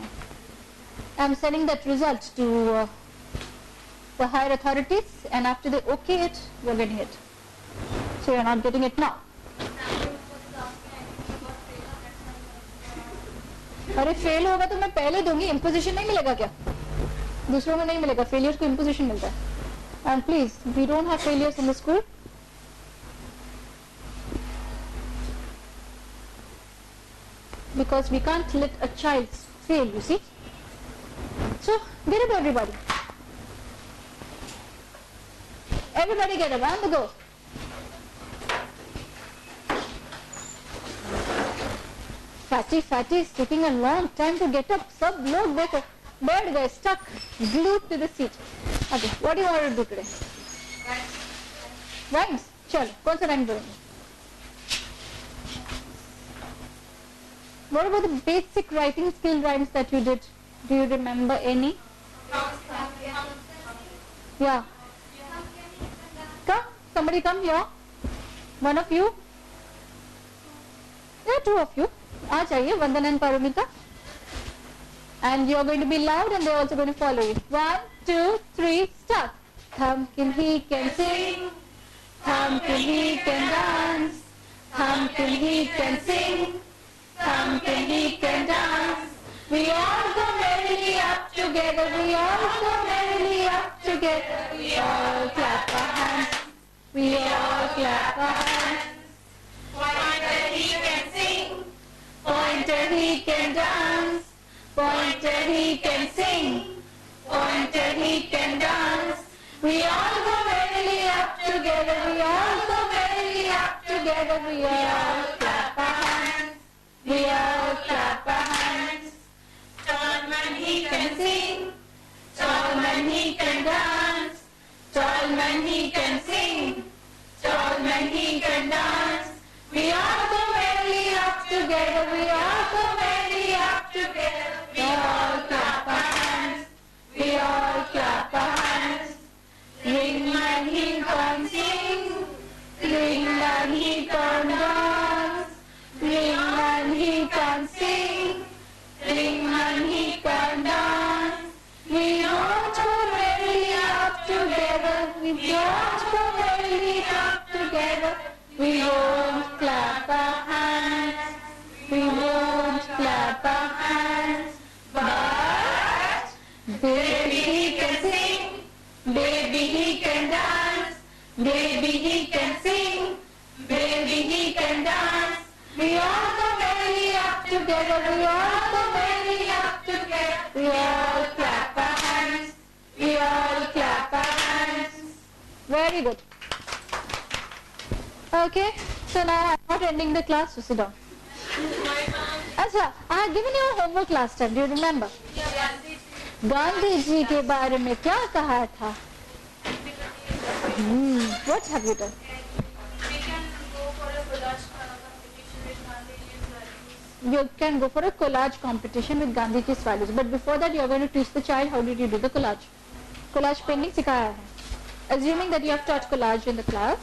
I'm sending that result to the higher authorities, and after they okay it, you're getting it. So you're not getting it now. अरे fail होगा तो मैं पहले दूंगी. इम्पोजिशन नहीं मिलेगा क्या? दूसरों में नहीं मिलेगा. फेलियर्स को इम्पोजिशन मिलता है. And please, we don't have failures in the school. Because we can't let a child fail, you see. So get up, everybody. Everybody get up, on the go. Fatty is taking a long time to get up. सब लोग देखो बैठ गए, stuck, glued to the seat. Okay, what do you want to do today? Rhymes. चलो, कौन सा rhyme बोलेंगे? What about the basic writing skill rhymes that you did? Do you remember any? Yeah. Come, somebody come here. One of you. Yeah, two of you. आ जाइए, Vandan and Paramita. And you are going to be loud, and they are also going to follow you. 1, 2, 3, start. Thumbkin he can sing, Thumbkin he can dance, Thumbkin he can sing, Thumbkin he can dance. We all go merrily up together, we all go merrily up together. We all clap our hands, we all clap our hands. Pointer he can sing, Pointer he can dance, Pointer he can sing, Pointer he can dance. We all go merrily up together, we all go merrily up together. We all clap our hands, we all clap our hands. Tall man he can sing, Tall man he can dance, Tall man he can sing, Tall man he can dance. We all go merrily up together, we all go merrily up together. We all clap our hands, we all clap our hands. Ring man he can sing, Ring man he can dance, Ring man he can sing, Ring man he can dance. We don't go merrily up together, we don't go merrily up together. We won't clap our hands, we won't clap our hands. But baby he can sing, baby he can dance, baby he can sing, baby he can dance. We all go merrily up together, we all go merrily up together. We all clap our hands, we all clap our hands. Very good. Okay, so now I'm not ending the class, so sit down. अच्छा, I have given you a homework last time. Do you remember? Gandhi ji के बारे में क्या कहा था? What have you done? We can go for a collage competition with Gandhiji's values. You can go for a collage competition with Gandhiji's values. But before that, you are going to teach the child how did you do the collage. Collage painting सिखाया है. Assuming that you have taught collage in the class,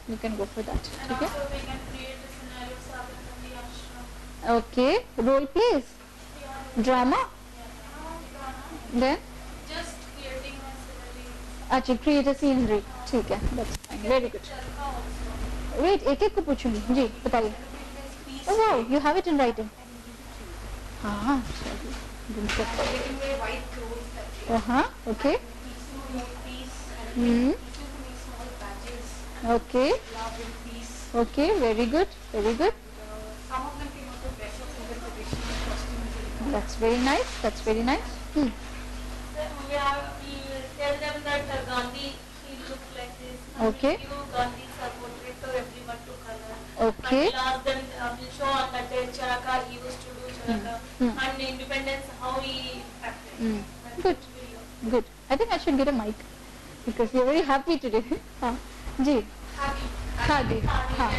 you can go for that. And Okay? also we can create the scenario Sagar from the ashram. Okay. Role plays, drama. Then, Just creating a scenery. अच्छा create a scenery. ठीक है. That's fine. Very good. Charka also. Wait, एक-एक को पूछूंगी. जी, बताइए. Oh wow, you have it in writing. हाँ, चलिए. बिल्कुल. Taking away white clothes that they हाँ, okay. teaching more peace and Hmm. teaching to make small badges, Okay. love and peace. Okay. Very good. Very good. Some of them came out of dress up in the traditional costumes. That's very nice. That's very nice. Then we tell them that Gandhi, he looked like this. And Okay. we give Gandhi's portrait to everyone to color. Okay. And we'll ask them, we'll show on that day Charaka, he used to do Charaka. And independence, how he acted. Hmm. That's Good. the video. Good. I think I should get a mic because you're very happy today. हाँ. जी. खादी. हाँ.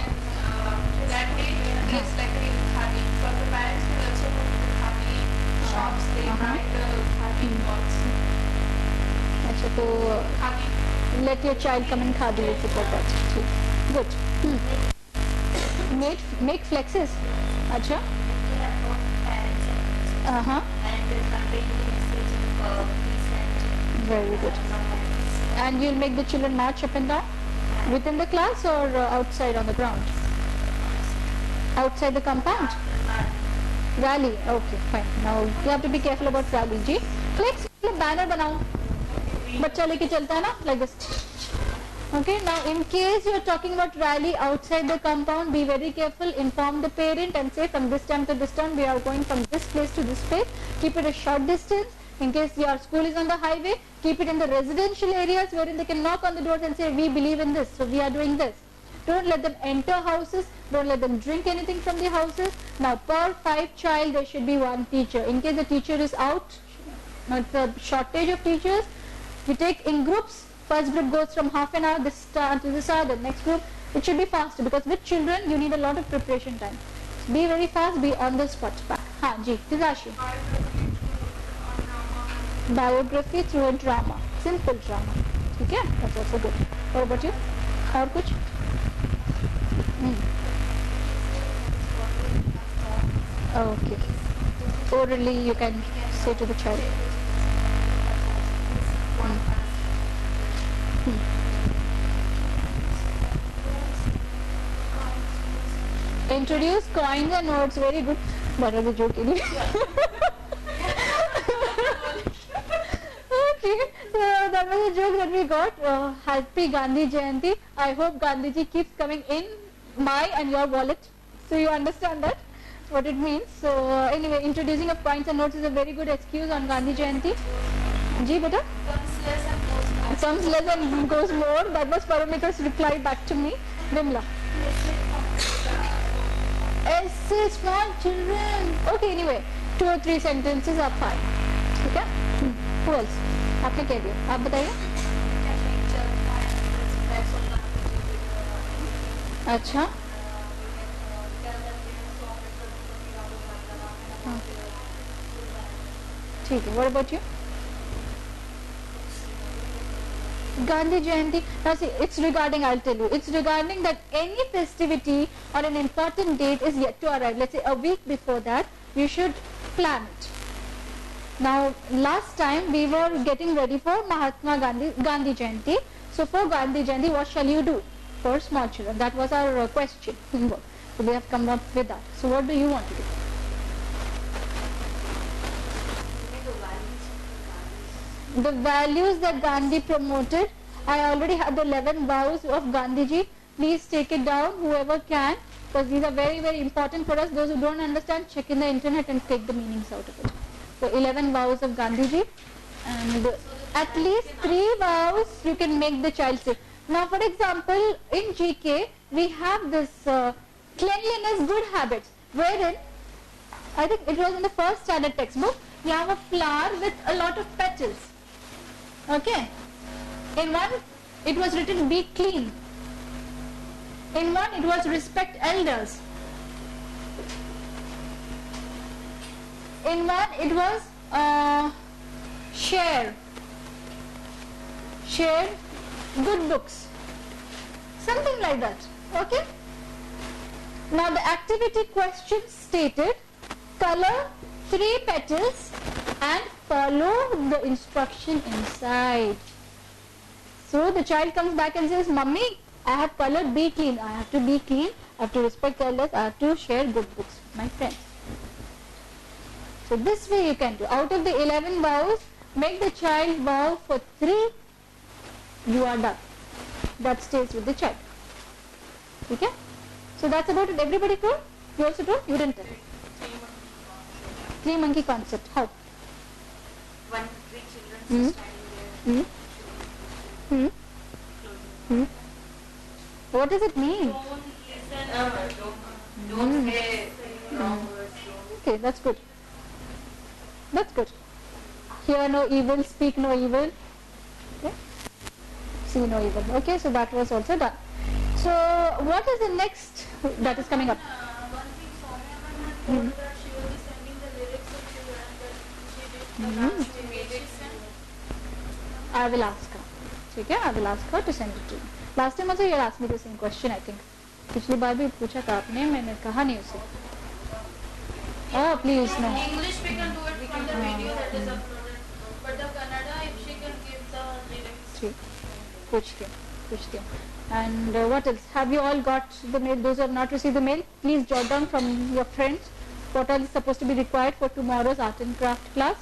That day, it's like a khadi. For the parents, they also go to the khadi shops. They buy the khadi clothes. अच्छा तो Khadi. let your child come in khadi if you got that. ठीक. Good. Make flexes. अच्छा. हाँ. Very good. And you'll make the children march up and down within the class or outside on the ground? Outside the compound? Rally. Okay, fine. Now you have to be careful about rally. Ji. Flex banner बनाओ. बच्चा लेके चलता है ना, like this. Okay. Now, in case you are talking about rally outside the compound, be very careful. Inform the parent and say from this time to this time we are going from this place to this place. Keep it a short distance. In case your school is on the highway, keep it in the residential areas wherein they can knock on the doors and say, we believe in this, so we are doing this. Don't let them enter houses. Don't let them drink anything from the houses. Now, per 5 child, there should be 1 teacher. In case the teacher is out, not the shortage of teachers, we take in groups. First group goes from half an hour, this hour to this hour, the next group. It should be faster because with children, you need a lot of preparation time. Be very fast, be on the spot. Back. हाँ जी, Tizashi. Biography through a drama, simple drama. ठीक है? That's also good. What about you? और कुछ? Okay. Orally, you can say to the child. Introduce coins and notes. Very good. What are the joke? Okay, so that was a joke that we got. Happy Gandhi Jayanti. I hope Gandhiji keeps coming in my and your wallet. So you understand that, what it means. So anyway, introducing of coins and notes is a very good excuse on Gandhi Jayanti. Ji beta? Comes less and goes more. That was Paramita's reply back to me. Vimla. Essay, small children. Okay, anyway, 2 or 3 sentences are fine. Okay? Who else? आपने कह दिया, आप बताइए. अच्छा. ठीक है. What about you? Gandhi Jayanti. Now see, it's regarding, I'll tell you, it's regarding that any festivity or an important date is yet to arrive. Let's say a week before that, you should plan it. Now, last time we were getting ready for Mahatma Gandhi Jayanti. So for Gandhi Jayanti, what shall you do for small children? That was our question. So we have come up with that. So what do you want to do? The values that Gandhi promoted. I already had the 11 vows of Gandhiji. Please take it down, whoever can, because these are very, very important for us. Those who don't understand, check in the internet and take the meanings out of it. So 11 vows of Gandhiji, and at least 3 vows you can make the child say. Now for example, in GK, we have this cleanliness good habits, wherein, I think it was in the first standard textbook, you have a flower with a lot of petals. Okay. In one, it was written be clean. In one, it was respect elders. In one, it was share good books, something like that. Okay. Now the activity question stated color 3 petals and follow the instruction inside. So the child comes back and says, Mummy, I have colored be clean. I have to be clean, I have to respect elders, I have to share good books with my friends. So this way you can do. Out of the 11 vows, make the child vow for 3, you are done. That stays with the child. Okay? So that's about it. Everybody told? You also told? You didn't tell. 3 monkey concept. How? 3 children standing there. What does it mean? Don't listen. Don't say wrong words. Okay, that's good. That's good. Hear no evil, speak no evil. Okay? See no evil. Okay, so that was also done. So what is the next that is coming up? One thing Soumya ma'am had told that she will be sending the lyrics of Shivran that she did the last day. I will ask her. Okay, I will ask her to send it to me. Last time also you asked me the same question, I think. पिछली बार भी पूछा था आपने, मैंने कहा नहीं उसे. Oh, please no. English we can do it from the video that is uploaded. But the Kannada, if she can give the lyrics. ठीक. पूछती हूँ. And what else? Have you all got the mail? Those who have not received the mail, please jot down from your friends what all is supposed to be required for tomorrow's art and craft class.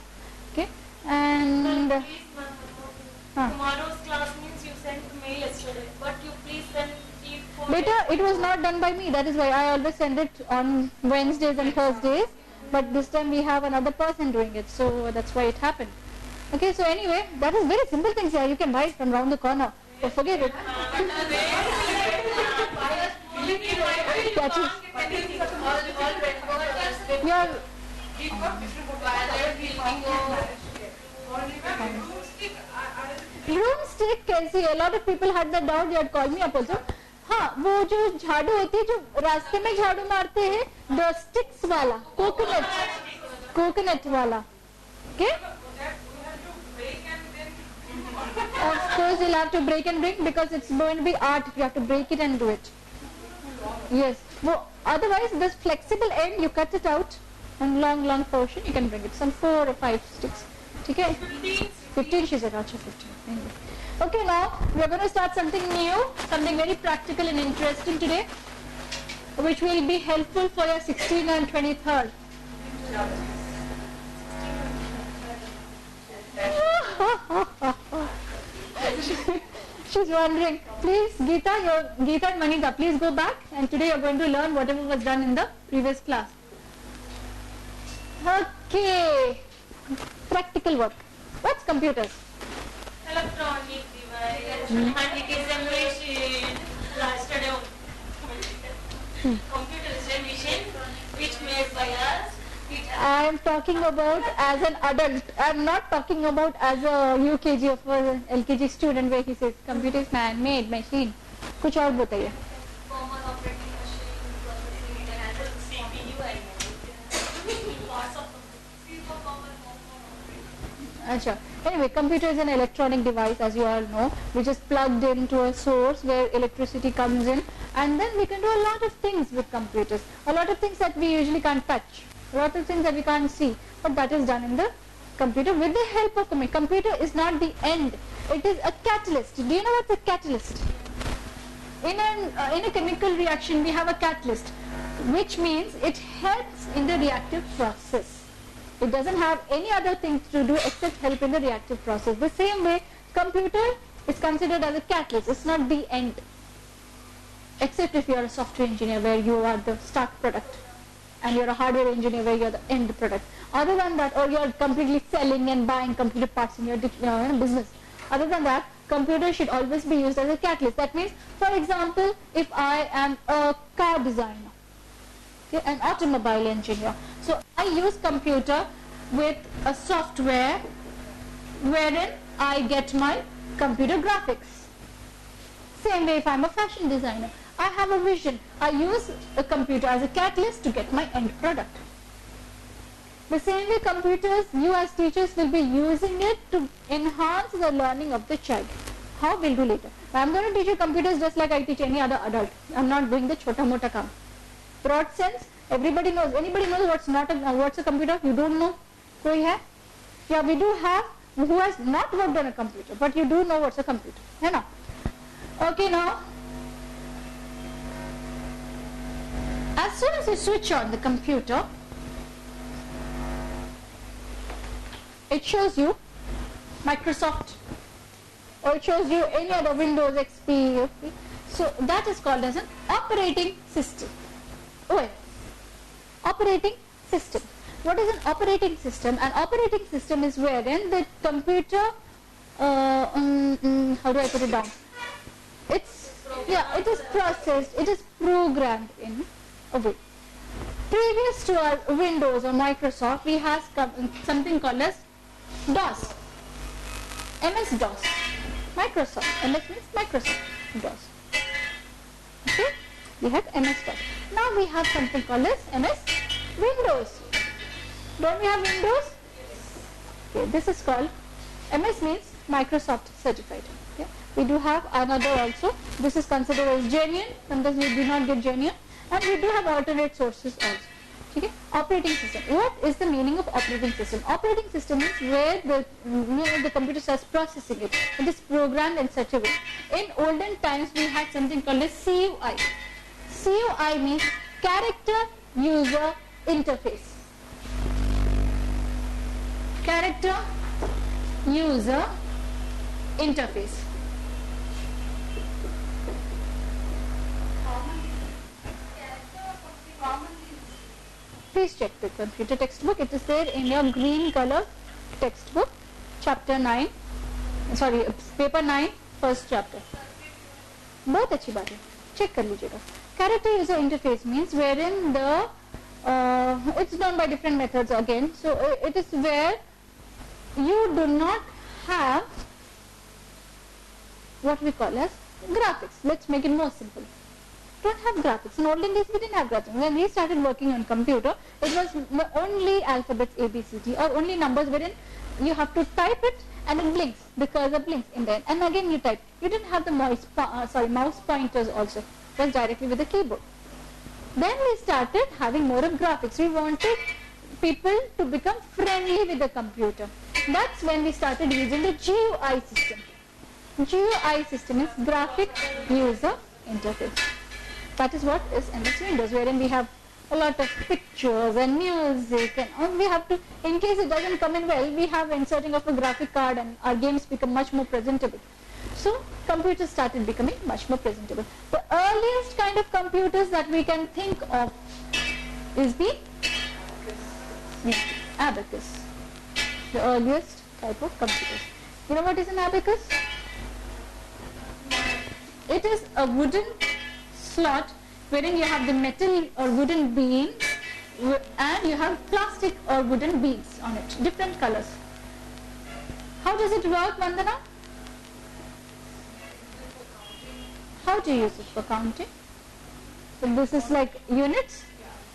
Okay. And Please, ma'am, tomorrow's class means you sent the mail yesterday, but you please send it for Beta, it was not done by me. That is why I always send it on Wednesdays and Thursdays. But this time we have another person doing it, so that's why it happened. Okay, so anyway, that is very simple things here. You can write from round the corner. So forget it. Broomstick कैसी है? A lot of people had that doubt. They had called me up also. हाँ, वो जो झाड़ू होती है जो रास्ते में झाड़ू मारते हैं, the sticks वाला, coconut वाला, okay? Of course, you'll have to break and bring because it's going to be art. You have to break it and do it. Yes. Well, otherwise, this flexible end, you cut it out, and long portion, you can bring it. Some 4 or 5 sticks. Okay? 15, she said. Acha, 15. Anyway. Okay, now we are going to start something new, something very practical and interesting today, which will be helpful for your 16th and 23rd. She's wondering. Please, Geeta and Manita, please go back, and today you're going to learn whatever was done in the previous class. Okay. Practical work. What's computers? electronic device, and it is a machine. Yesterday, computer is a machine which made by us. I am talking about as an adult. I am not talking about as a UKG or an LKG student where he says computer is man-made machine. कुछ और बताइए. Common operating machine, processing unit, CPU, and parts of computer. For common operating. Achha. Anyway, computer is an electronic device, as you all know, which is plugged into a source where electricity comes in, and then we can do a lot of things with computers. A lot of things that we usually can't touch. A lot of things that we can't see, but that is done in the computer with the help of computer. Computer is not the end. It is a catalyst. Do you know what's a catalyst? In a chemical reaction, we have a catalyst, which means it helps in the reactive process. It doesn't have any other thing to do except help in the reactive process. The same way, computer is considered as a catalyst. It's not the end. Except if you are a software engineer where you are the start product, and you're a hardware engineer where you're the end product. Other than that, or you're completely selling and buying computer parts in your business, Other than that, computer should always be used as a catalyst. That means, for example, if I am a car designer, okay, an automobile engineer, so I use computer with a software wherein I get my computer graphics. Same way, if I'm a fashion designer, I have a vision. I use a computer as a catalyst to get my end product. The same way, computers, you as teachers will be using it to enhance the learning of the child. How we'll do later. I'm going to teach you computers just like I teach any other adult. I'm not doing the chota mota kaam. Broad sense, everybody knows. Anybody knows what's a computer? You don't know? Koi hai? Yeah, we do have who has not worked on a computer, but you do know what's a computer. Hai na? Okay, now, as soon as you switch on the computer, it shows you Microsoft, or it shows you any other Windows XP. Okay? So that is called as an operating system. Oh, operating system. What is an operating system? An operating system is wherein the computer, how do I put it down? It is processed, it is programmed in a way. Previous to our Windows or Microsoft, we have something called as DOS, MS-DOS, Microsoft, MS means Microsoft, DOS. Okay, we have MS-DOS. Now we have something called as MS-Windows. Don't we have Windows? Okay, this is called, MS means Microsoft certified. Okay. We do have another also. This is considered as genuine. Sometimes we do not get genuine. And we do have alternate sources also. Okay. Operating system. What is the meaning of operating system? Operating system is where the computer starts processing it. It is programmed in such a way. In olden times, we had something called as CUI. CUI means Character User Interface. Character User Interface. Please check the computer textbook. It is there in your green color textbook, chapter 9, sorry, paper 9, first chapter. बहुत अच्छी बात है, check कर लीजिएगा. Character user interface means wherein the it's done by different methods again. So it is where you do not have what we call as graphics. Let's make it more simple. Don't have graphics. In olden days, we didn't have graphics. When we started working on computer, it was only alphabets A, B, C, D, or only numbers wherein you have to type it and it blinks. The cursor blinks in there, and again you type. You didn't have the mouse pointers also. It was directly with the keyboard. Then we started having more of graphics. We wanted people to become friendly with the computer. That's when we started using the GUI system. GUI system is Graphic User Interface. That is what is MS Windows, wherein we have a lot of pictures and music, and we have to, in case it doesn't come in well, we have inserting of a graphic card and our games become much more presentable. So computers started becoming much more presentable. The earliest kind of computers that we can think of is the abacus. The earliest type of computers. You know what is an abacus? It is a wooden slot wherein you have the metal or wooden beams and you have plastic or wooden beads on it, different colors. How does it work, Vandana? How do you use it for counting? So this is like units.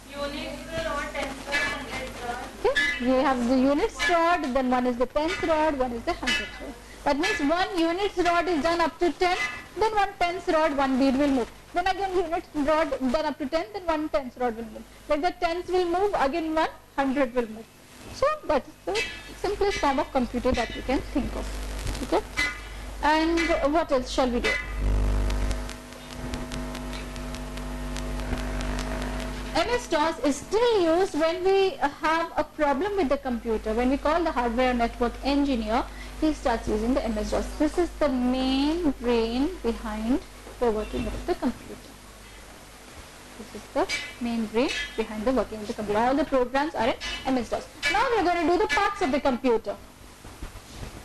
Units or tens or hundreds or. Okay, you have the units rod, then one is the tenth rod, one is the hundredth rod. That means one units rod is done up to 10, then one tenth rod, one bead will move. Then again units rod done up to 10, then one tenth rod will move. Like the tenth will move, again one hundred will move. So that is the simplest form of computer that we can think of. Okay. And what else shall we do? MS-DOS is still used when we have a problem with the computer. When we call the hardware network engineer, he starts using the MS-DOS. This is the main brain behind the working of the computer. This is the main brain behind the working of the computer. All the programs are in MS-DOS. Now we are going to do the parts of the computer.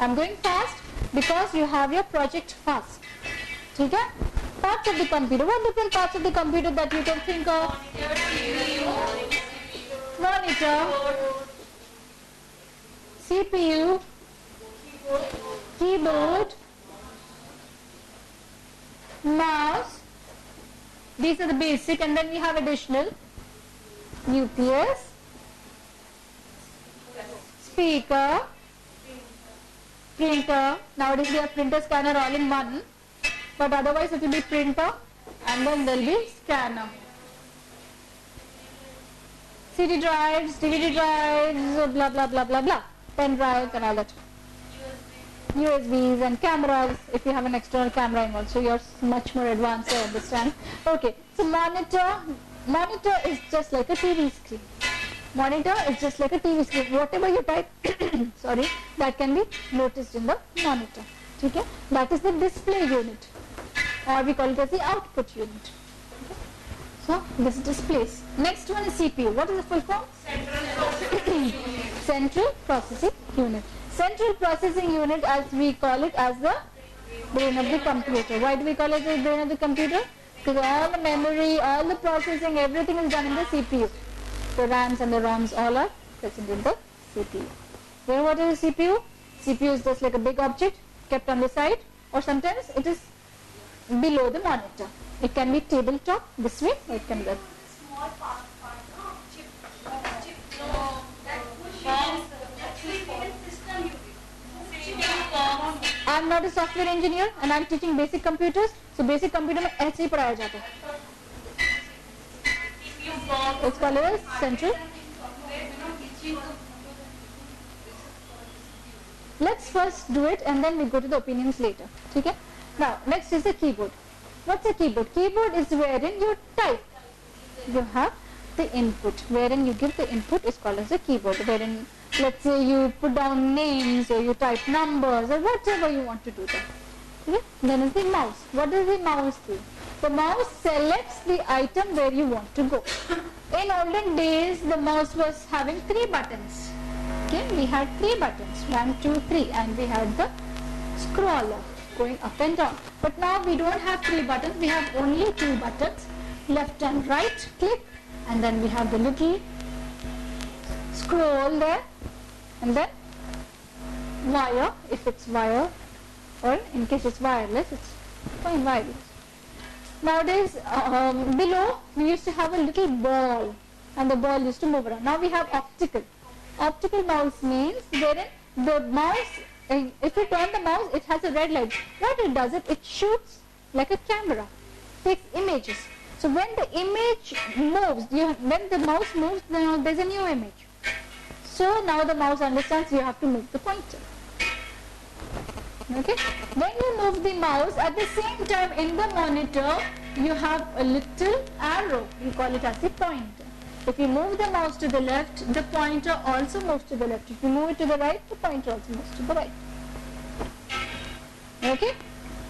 I'm going fast. because you have your project fast. Okay? Parts of the computer. What different parts of the computer that you can think of? Monitor, CPU, keyboard, mouse. These are the basic, and then we have additional UPS, speaker, printer. Nowadays we have printer, scanner all in one, but otherwise it will be printer and then there will be scanner. CD drives, DVD drives, blah blah blah blah blah, pen drives and all that. USBs and cameras, if you have an external camera involved, so you're much more advanced, I understand. Okay, so monitor is just like a TV screen. Monitor is just like a TV screen. Whatever you type, sorry, that can be noticed in the monitor. Okay? That is the display unit, or we call it as the output unit. So this displays. Next one is CPU. What is the full form? Central Processing Unit. Central Processing Unit, as we call it, as the brain of the computer. Why do we call it the brain of the computer? Because all the memory, all the processing, everything is done in the CPU. The RAMs and the ROMs all are present in the CPU. Then what is the CPU? CPU is just like a big object kept on the side, or sometimes it is below the monitor. It can be tabletop this way, or it can be Small part, no? Chip, no. That machine actually system you I'm not a software engineer and I'm teaching basic computers. So basic computer में ऐसे ही पढ़ाया जाता है. It's called as central. Let's first do it and then we go to the opinions later. Okay? Now next is the keyboard. What's a keyboard? Keyboard is wherein you type. You have the input. Wherein you give the input is called as a keyboard. Wherein, let's say, you put down names or you type numbers or whatever you want to do there. Okay? Then is the mouse. What does the mouse do? The mouse selects the item where you want to go. In olden days, the mouse was having 3 buttons. Okay, we had 3 buttons, 1, 2, 3, and we had the scroller going up and down. But now we don't have 3 buttons, we have only 2 buttons, left and right click, and then we have the little scroll there, and then wire, if it's wire, or in case it's wireless, it's fine wireless. Nowadays, below we used to have a little ball, and the ball used to move around. Now we have optical. Optical mouse means wherein the mouse, if you turn the mouse, it has a red light. What it does, it shoots like a camera, takes images. So when the image moves, when the mouse moves, there's a new image. So now the mouse understands you have to move the pointer. Okay. When you move the mouse, at the same time in the monitor, you have a little arrow. You call it as the pointer. If you move the mouse to the left, the pointer also moves to the left. If you move it to the right, the pointer also moves to the right. Okay.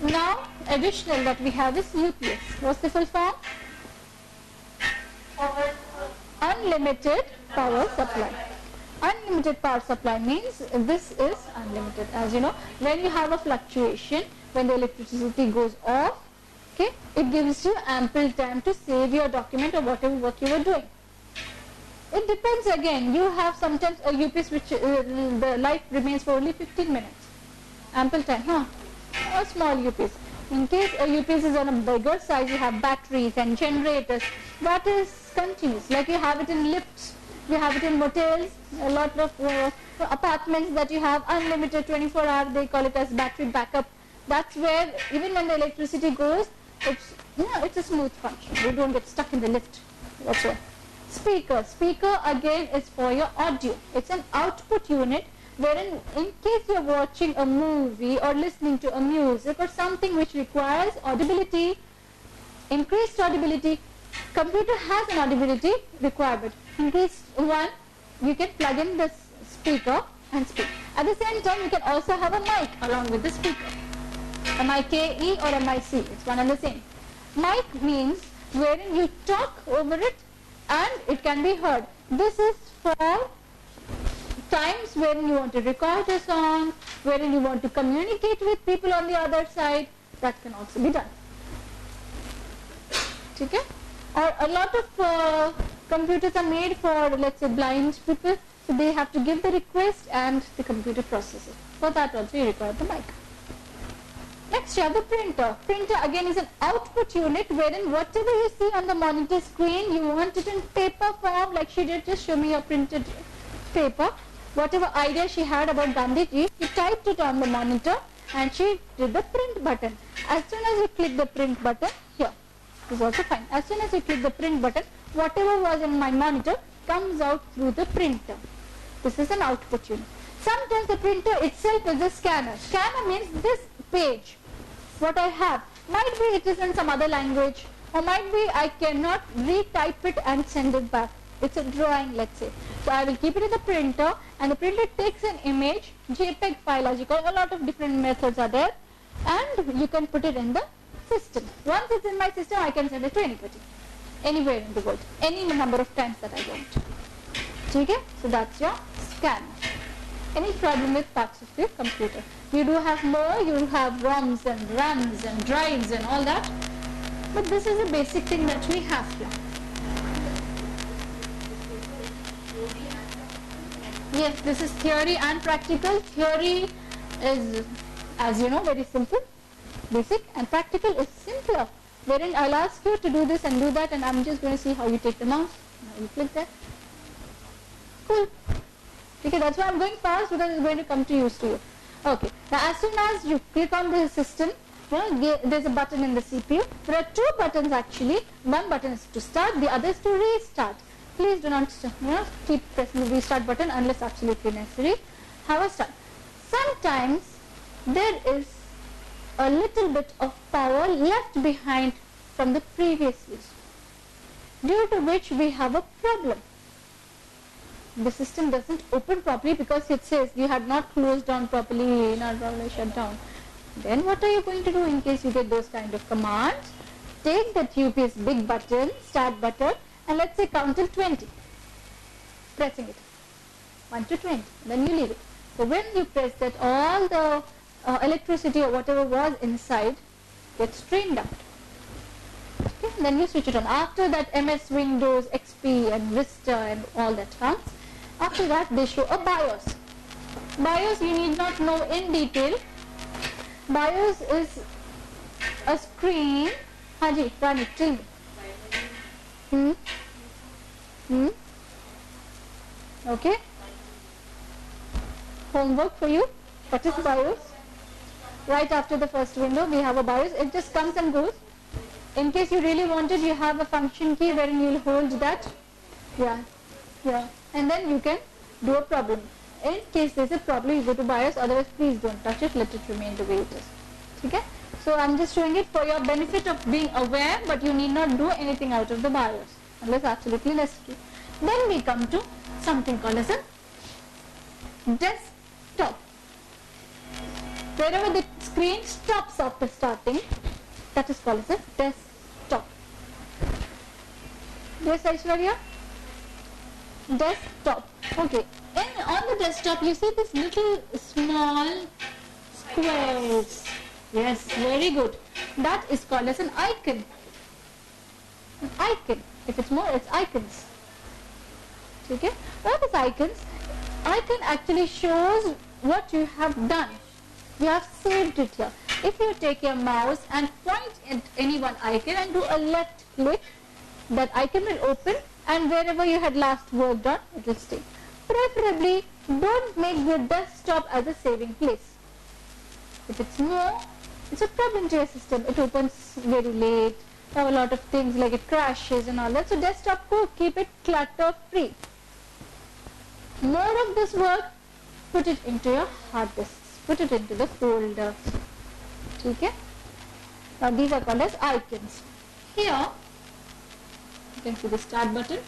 Now, additional that we have is UPS. What's the full form? Unlimited power supply. Unlimited power supply means this is unlimited. As you know, when you have a fluctuation, when the electricity goes off, okay, it gives you ample time to save your document or whatever work you were doing. It depends again. You have sometimes a UPS which the life remains for only 15 minutes. Ample time, a small UPS. In case a UPS is on a bigger size, you have batteries and generators. That is continuous. Like you have it in lifts, you have it in motels, a lot of apartments that you have unlimited 24 hours. They call it as battery backup. That's where even when the electricity goes, it's a smooth function. You don't get stuck in the lift whatsoever. Speaker. Speaker again is for your audio. It's an output unit wherein in case you're watching a movie or listening to a music or something which requires audibility, increased audibility, computer has an audibility requirement. In case one, you can plug in the speaker and speak. At the same time, you can also have a mic along with the speaker. A MIC-E or a MIC-C, it's one and the same. Mic means wherein you talk over it and it can be heard. This is for times wherein you want to record a song, wherein you want to communicate with people on the other side, that can also be done. Okay? Or a lot of computers are made for, let's say, blind people, so they have to give the request and the computer processes. For that also you require the mic. Next you have the printer. Printer again is an output unit wherein whatever you see on the monitor screen, you want it in paper form, like she did just show me a printed paper. Whatever idea she had about Gandhiji, she typed it on the monitor and she did the print button. As soon as you click the print button, here, this is also fine. As soon as you click the print button, whatever was in my monitor comes out through the printer. This is an output unit. Sometimes the printer itself is a scanner. Scanner means this page, what I have, might be it is in some other language, or might be I cannot retype it and send it back. It's a drawing, let's say. So I will keep it in the printer, and the printer takes an image, JPEG file as you call, a lot of different methods are there, and you can put it in the system. Once it's in my system, I can send it to anybody, anywhere in the world, any number of times that I want. Okay? So that's your scanner. Any problem with parts of your computer? You do have more, you have ROMs and RAMs and drives and all that, but this is a basic thing that we have here. Yes, this is theory and practical. Theory is, as you know, very simple, basic, and practical is simpler, wherein I'll ask you to do this and do that, and I'm just going to see how you take the mouse. Now you click that. Cool. Okay, that's why I'm going fast, because it's going to come to use to you. Okay, now as soon as you click on the system, there's a button in the CPU. There are two buttons actually. One button is to start, the other is to restart. Please do not keep pressing the restart button unless absolutely necessary. Have a start. Sometimes there is a little bit of power left behind from the previous use, due to which we have a problem. The system doesn't open properly because it says you had not closed down properly, not properly shut down. Then what are you going to do in case you get those kind of commands? Take that UPS big button, start button, and let's say count till 20. Pressing it. 1 to 20. Then you leave it. So when you press that, all the electricity or whatever was inside gets drained out. Okay? Then you switch it on. After that, MS Windows, XP and Vista and all that comes. After that, they show a BIOS. BIOS you need not know in detail. BIOS is a screen. Haji, Rani, tell me. Okay. Homework for you. What is BIOS? Right after the first window, we have a BIOS. It just comes and goes. In case you really want it, you have a function key wherein you will hold that. Yeah. And then you can do a problem. In case there is a problem, you go to BIOS. Otherwise, please don't touch it. Let it remain the way it is. Okay? So I'm just showing it for your benefit of being aware, but you need not do anything out of the BIOS unless absolutely necessary. Then we come to something called as a desktop. Wherever the screen stops after starting, that is called as a desktop. Yes, Aishwarya? Desktop. Okay. And on the desktop, you see this little small squares. Yes, very good. That is called as an icon. An icon. If it's more, it's icons. Okay? What is icons? Icon actually shows what you have done. You have saved it here. If you take your mouse and point at any one icon and do a left click, that icon will open, and wherever you had last worked on, it will stay. Preferably, don't make the desktop as a saving place. If it's more, it's a problem to your system. It opens very late. You have a lot of things like it crashes and all that. So desktop ko keep it clutter free. More of this work, put it into your hard disks. Put it into the folder. Okay? Now these are called as icons. Here, you can see the start button.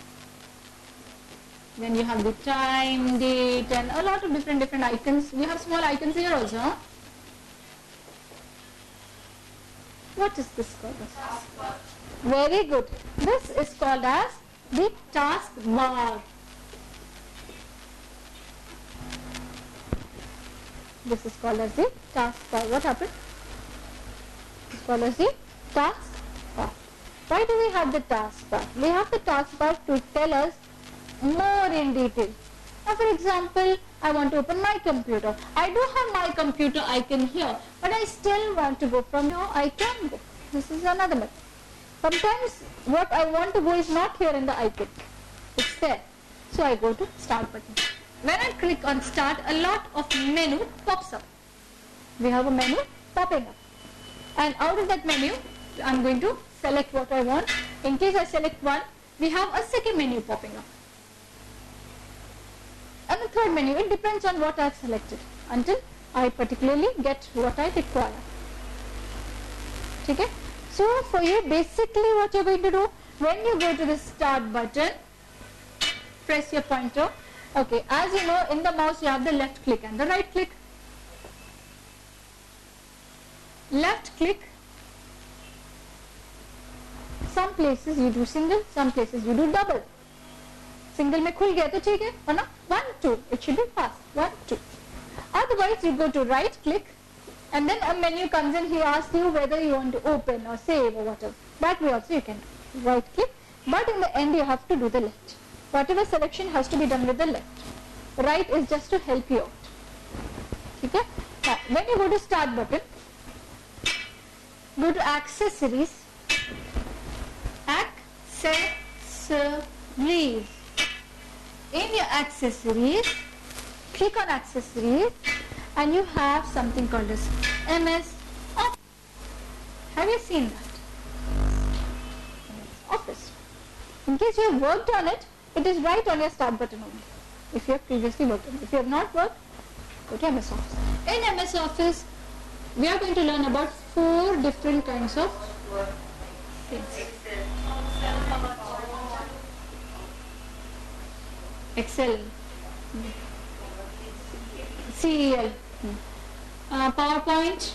Then you have the time, date, and a lot of different icons. We have small icons here also. Huh? What is this called? Very good. This is called as the task bar. This is called as the taskbar. What happened? It's called as the taskbar. Why do we have the taskbar? We have the taskbar to tell us more in detail. Now, for example, I want to open my computer. I do have my computer icon here, but I still want to go from here. I can go. This is another method. Sometimes what I want to go is not here in the icon. It's there. So I go to start button. When I click on start, a lot of menu pops up. We have a menu popping up. And out of that menu, I'm going to select what I want. In case I select one, we have a second menu popping up. And the third menu, it depends on what I've selected until I particularly get what I require. Okay? So for you, basically what you're going to do, when you go to the start button, press your pointer. Okay, as you know, in the mouse you have the left click and the right click. Left click, some places you do single, some places you do double. Single में खुल गया तो ठीक है, वरना 1, 2, it should be fast, 1, 2. Otherwise you go to right click and then a menu comes in, he asks you whether you want to open or save or whatever. That way also you can right click, but in the end you have to do the left. Whatever selection has to be done with the left. Right is just to help you out. Okay? Now, when you go to start button, go to accessories, accessories. In your accessories, click on accessories and you have something called as MS Office. Have you seen that? Office. In case you have worked on it, it is right on your start button only. If you have previously worked on it. If you have not worked, go to MS Office. In MS Office, we are going to learn about 4 different kinds of things. Excel, CEL, PowerPoint,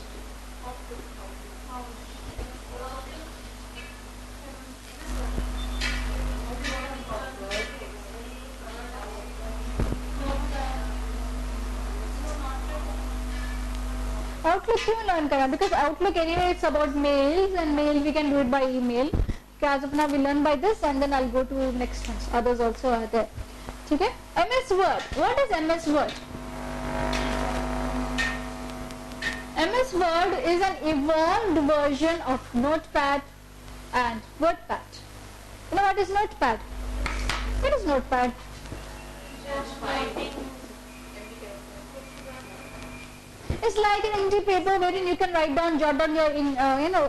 Outlook क्यों learn करा? Because Outlook anyway it's about mails, and mail we can do it by email. Okay, as of now we learn by this and then I'll go to next ones. Others also are there. Okay? MS Word. What is MS Word? MS Word is an evolved version of Notepad and WordPad. You know what is Notepad? What is Notepad? It's like an empty paper wherein you can write down, jot down your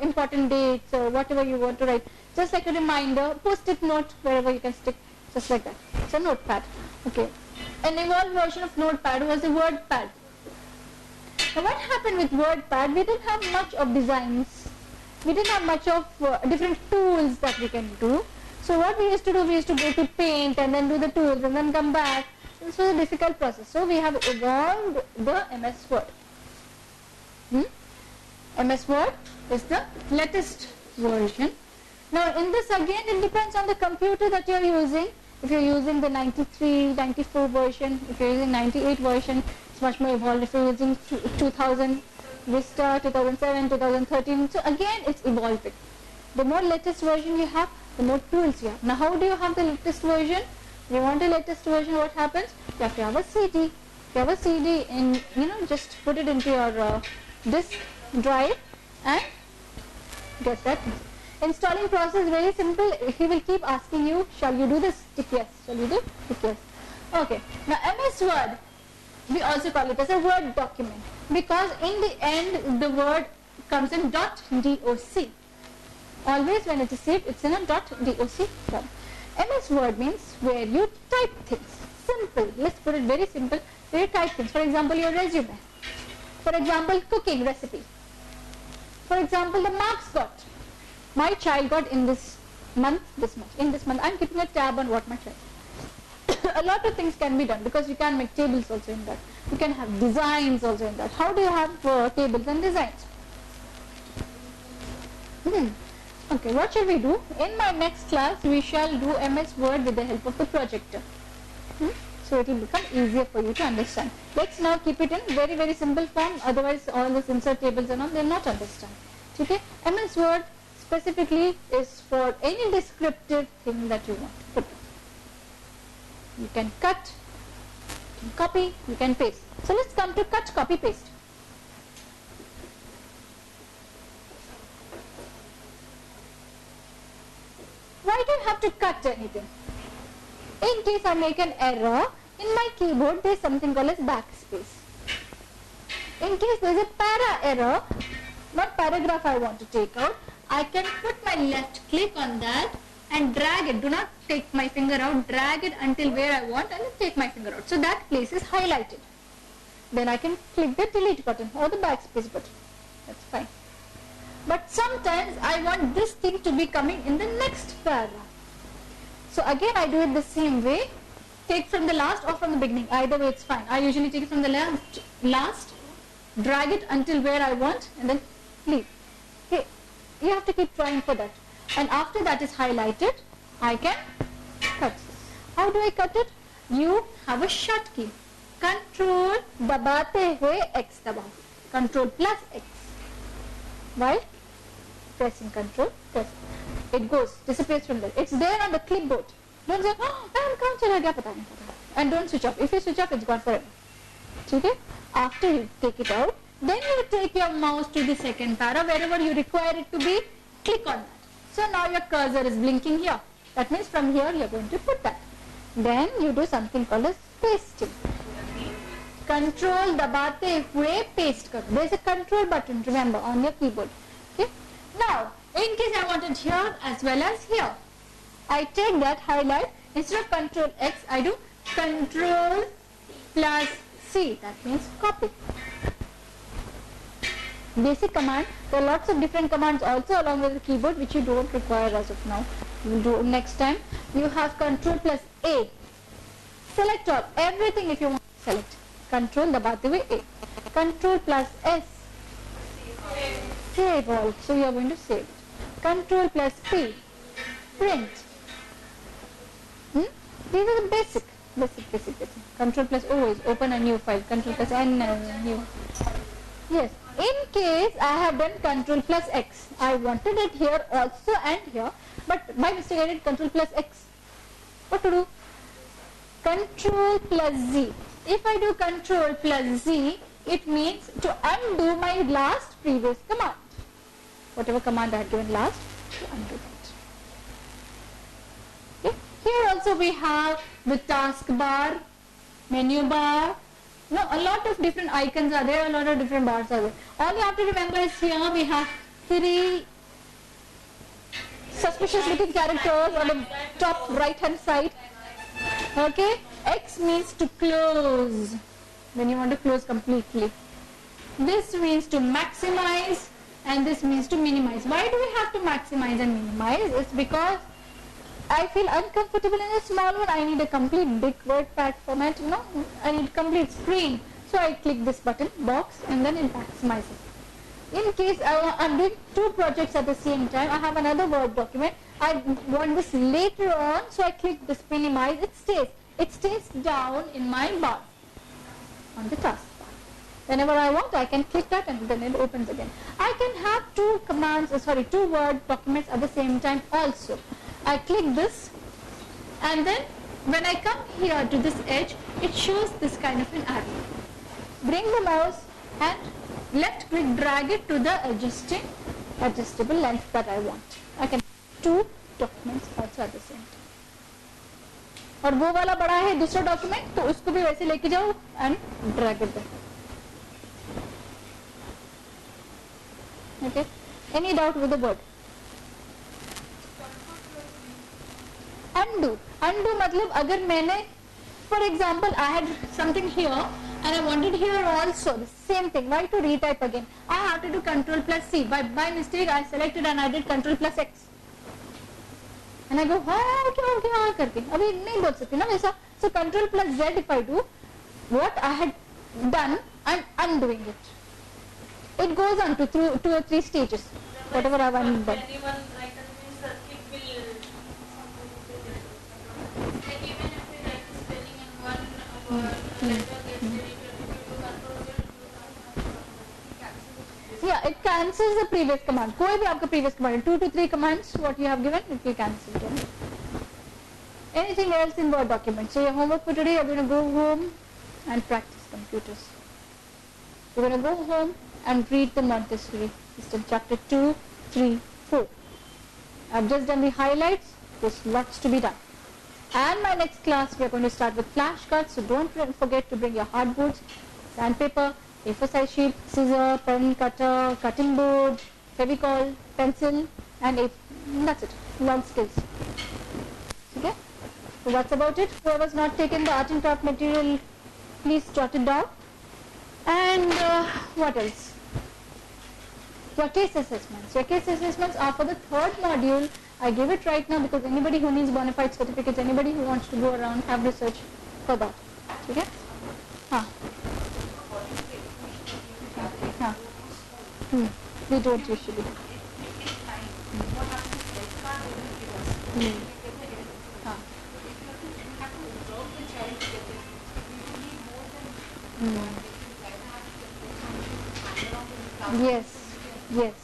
important dates or whatever you want to write. Just like a reminder, post-it note wherever you can stick, just like that. It's a notepad. Okay. An evolved version of Notepad was the WordPad. Now what happened with WordPad? We didn't have much of designs. We didn't have much of different tools that we can do. So what we used to do, we used to go to Paint and then do the tools and then come back. This was a difficult process. So we have evolved the MS Word. MS Word is the latest version. Now in this again it depends on the computer that you are using. If you are using the 93, 94 version, if you are using 98 version, it's much more evolved. If you are using 2000 Vista, 2007, 2013, so again it's evolving. The more latest version you have, the more tools you have. Now how do you have the latest version? If you want the latest version, what happens? You have to have a CD. If you have a CD and just put it into your disk drive and get that. Installing process is very simple. He will keep asking you, shall you do this? Tick yes. Shall you do? Tick yes. Okay. Now MS Word, we also call it as a Word document because in the end the word comes in .doc. Always when it is saved, it's in a .doc form. MS Word means where you type things. Simple. Let's put it very simple. Where you type things. For example, your resume. For example, cooking recipe. For example, the marks got. My child got in this month, this much. In this month, I'm keeping a tab on what my child. A lot of things can be done because you can make tables also in that. You can have designs also in that. How do you have tables and designs? Okay, what shall we do? In my next class, we shall do MS Word with the help of the projector. So it will become easier for you to understand. Let's now keep it in very simple form, otherwise all this insert tables and all, they will not understand. Okay? MS Word specifically is for any descriptive thing that you want to put. You can cut, you can copy, you can paste. So let's come to cut, copy, paste. Why do you have to cut anything? In case I make an error, in my keyboard there is something called as backspace. In case there is a para error, what paragraph I want to take out, I can put my left click on that and drag it. Do not take my finger out, drag it until where I want and then take my finger out. So that place is highlighted. Then I can click the delete button or the backspace button. That's fine. But sometimes I want this thing to be coming in the next paragraph. So again I do it the same way. Take from the last or from the beginning. Either way it's fine. I usually take it from the last, drag it until where I want and then leave. Okay. You have to keep trying for that. And after that is highlighted, I can cut. How do I cut it? You have a short key. Control dabate hue X dabao. Control plus X. While pressing control, press. It goes, disappears from there. It's there on the clipboard. Don't say, oh, kahan chala gaya, pata nahi. And don't switch off. If you switch off, it's gone forever. Okay? After you take it out, then you take your mouse to the second para, wherever you require it to be, click on that. So now your cursor is blinking here. That means from here you are going to put that. Then you do something called as pasting. Control dabate hue paste karo. There is a control button, remember, on your keyboard. Okay? Now, in case I want it here as well as here, I take that highlight, instead of control X, I do control plus C. That means copy. Basic command. There are lots of different commands also along with the keyboard which you don't require as of now. You will do next time. You have control plus A. Select all. Everything if you want to select. Control dabate hue A. Control plus S. Save all. So you are going to save it. Control plus P. Print. These are the basic. Control plus O is open a new file. Control plus N new. Yes. In case I have done control plus X, I wanted it here also and here, but by mistake I did control plus X. What to do? Control plus Z. If I do control plus Z, it means to undo my last previous command. Whatever command I had given last, to undo that. Okay. Here also we have the taskbar, menu bar. No, a lot of different icons are there, a lot of different bars are there. All you have to remember is here we have 3 suspicious looking characters on the top right hand side. Okay, X means to close, when you want to close completely. This means to maximize and this means to minimize. Why do we have to maximize and minimize? It's because I feel uncomfortable in a small one. I need a complete big WordPad format, you know, I need complete screen. So I click this button, box, and then it maximizes. In case I'm doing 2 projects at the same time, I have another Word document, I want this later on, so I click this minimize, it stays down in my bar, on the taskbar. Whenever I want, I can click that and then it opens again. I can have 2 Word documents at the same time also. I click this and then when I come here to this edge, it shows this kind of an arrow. Bring the mouse and left click, drag it to the adjustable length that I want. I can 2 documents also at the same time. और वो वाला बड़ा है दूसरा document, तो उसको भी वैसे लेके जाओ and drag it there. Okay. Any doubt with the word? Undo. Undo मतलब अगर मैंने, for example, I had something here and I wanted here also the same thing. Why to retype again? I have to do control plus C. By mistake I selected and I did control plus X. And I go, क्या करके अभी नहीं बोल सकती ना वैसा. So control plus Z if I do what I had done, I'm undoing it. It goes on to 2 or 3 stages. Whatever I've undone. Anyone write a click will like even if we write the spelling in one Yeah, it cancels the previous command. कोई भी आपका previous command 2 to 3 commands what you have given it will cancel it. Anything else in Word document? So your homework for today, you're going to go home and practice computers. You're going to go home and read the Montessori system, chapter 2, 3, 4. I've just done the highlights. There's lots to be done. And my next class, we're going to start with flashcards. So don't forget to bring your hardboards, sandpaper, A4 size sheet, scissor, pen, cutter, cutting board, Fevicol, pencil, and that's it. Learn skills. Okay? So that's about it. Whoever's not taken the art and craft material, please jot it down. And what else? Your case assessments. Your case assessments are for the third module. I give it right now because anybody who needs bona fide certificates, anybody who wants to go around, have research for that. Okay? We don't usually. Yes.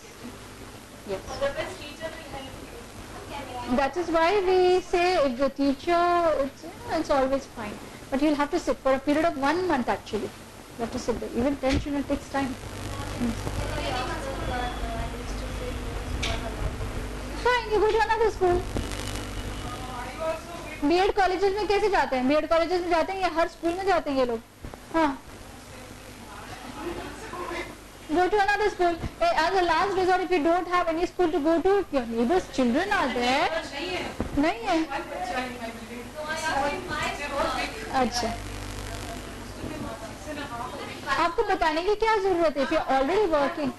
That is why we say if the teacher, it's always fine. But you'll have to sit for a period of 1 month actually. You have to sit there. Even 10 children takes time. Fine, you go to another school. B.Ed colleges में कैसे जाते हैं? B.Ed colleges में जाते हैं या हर school में जाते हैं ये लोग? हाँ. Go to another school. As a last resort, if you don't have any school to go to, if your neighbors' children are there, नहीं है. अच्छा. आपको बताने की क्या जरूरत है? If you're already working.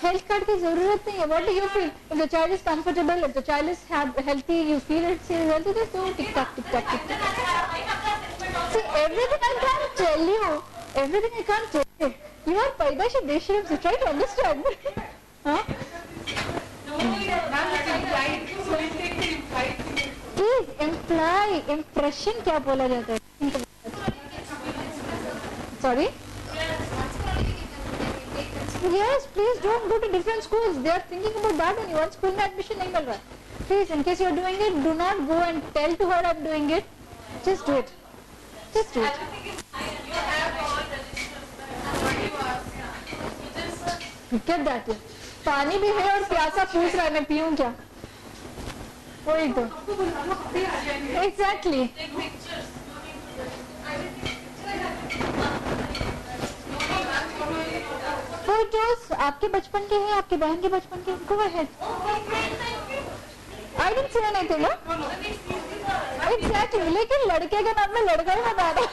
Health card की जरूरत नहीं है. What do you feel? If the child is comfortable, if the child is healthy, you feel it's healthy, just do tick tock, tick tock, tick tock. See, everything I can't tell you. Everything I can't tell you. You are Paidashi Deshram, so try to understand. Huh? Please, imply, impression क्या बोला जाता है? Sorry? Yes, please don't go to different schools. They are thinking about that only. One school में admission नहीं मिल रहा. Please, in case you are doing it, do not go and tell to her I'm doing it. Just do it. Just do it. Get that. पानी भी है और प्यासा पूछ रहा है मैं पीऊँ क्या? वही तो. Exactly. Photos आपके बचपन के हैं, आपके बहन के बचपन के. Go ahead. I didn't say anything, huh? Exactly. लेकिन लड़के के नाम में लड़का ही बता रहा.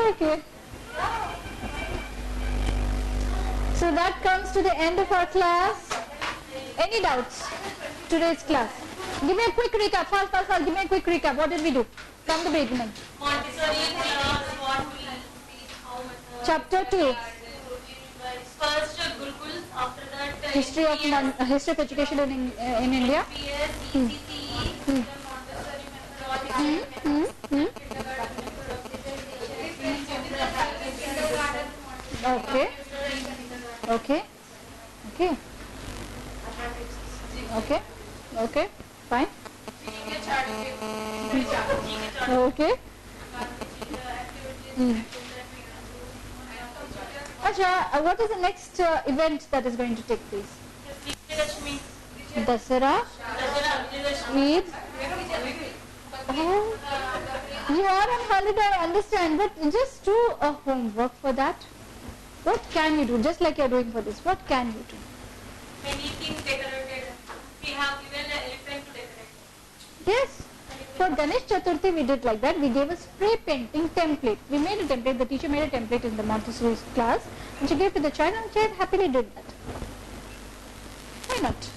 Okay. So that comes to the end of our class. Any doubts? Today's class. Give me a quick recap. Fast. Give me a quick recap. What did we do from the beginning? Montessori class, what we Chapter 2. First Gurukul, after that History of education in India. PS, ECCE, Montessori methodology, Okay. Fine. Okay. Acha, what is the next event that is going to take place? Dasara, Eid. Oh, you are on holiday, I understand, but just do a homework for that. What can you do? Just like you are doing for this, what can you do? many things decorated. We have given an elephant to decorate. Yes. For Ganesh Chaturthi we did like that. We gave a spray painting template. We made a template. The teacher made a template in the Montessori class and she gave to the child and the child happily did that. Why not?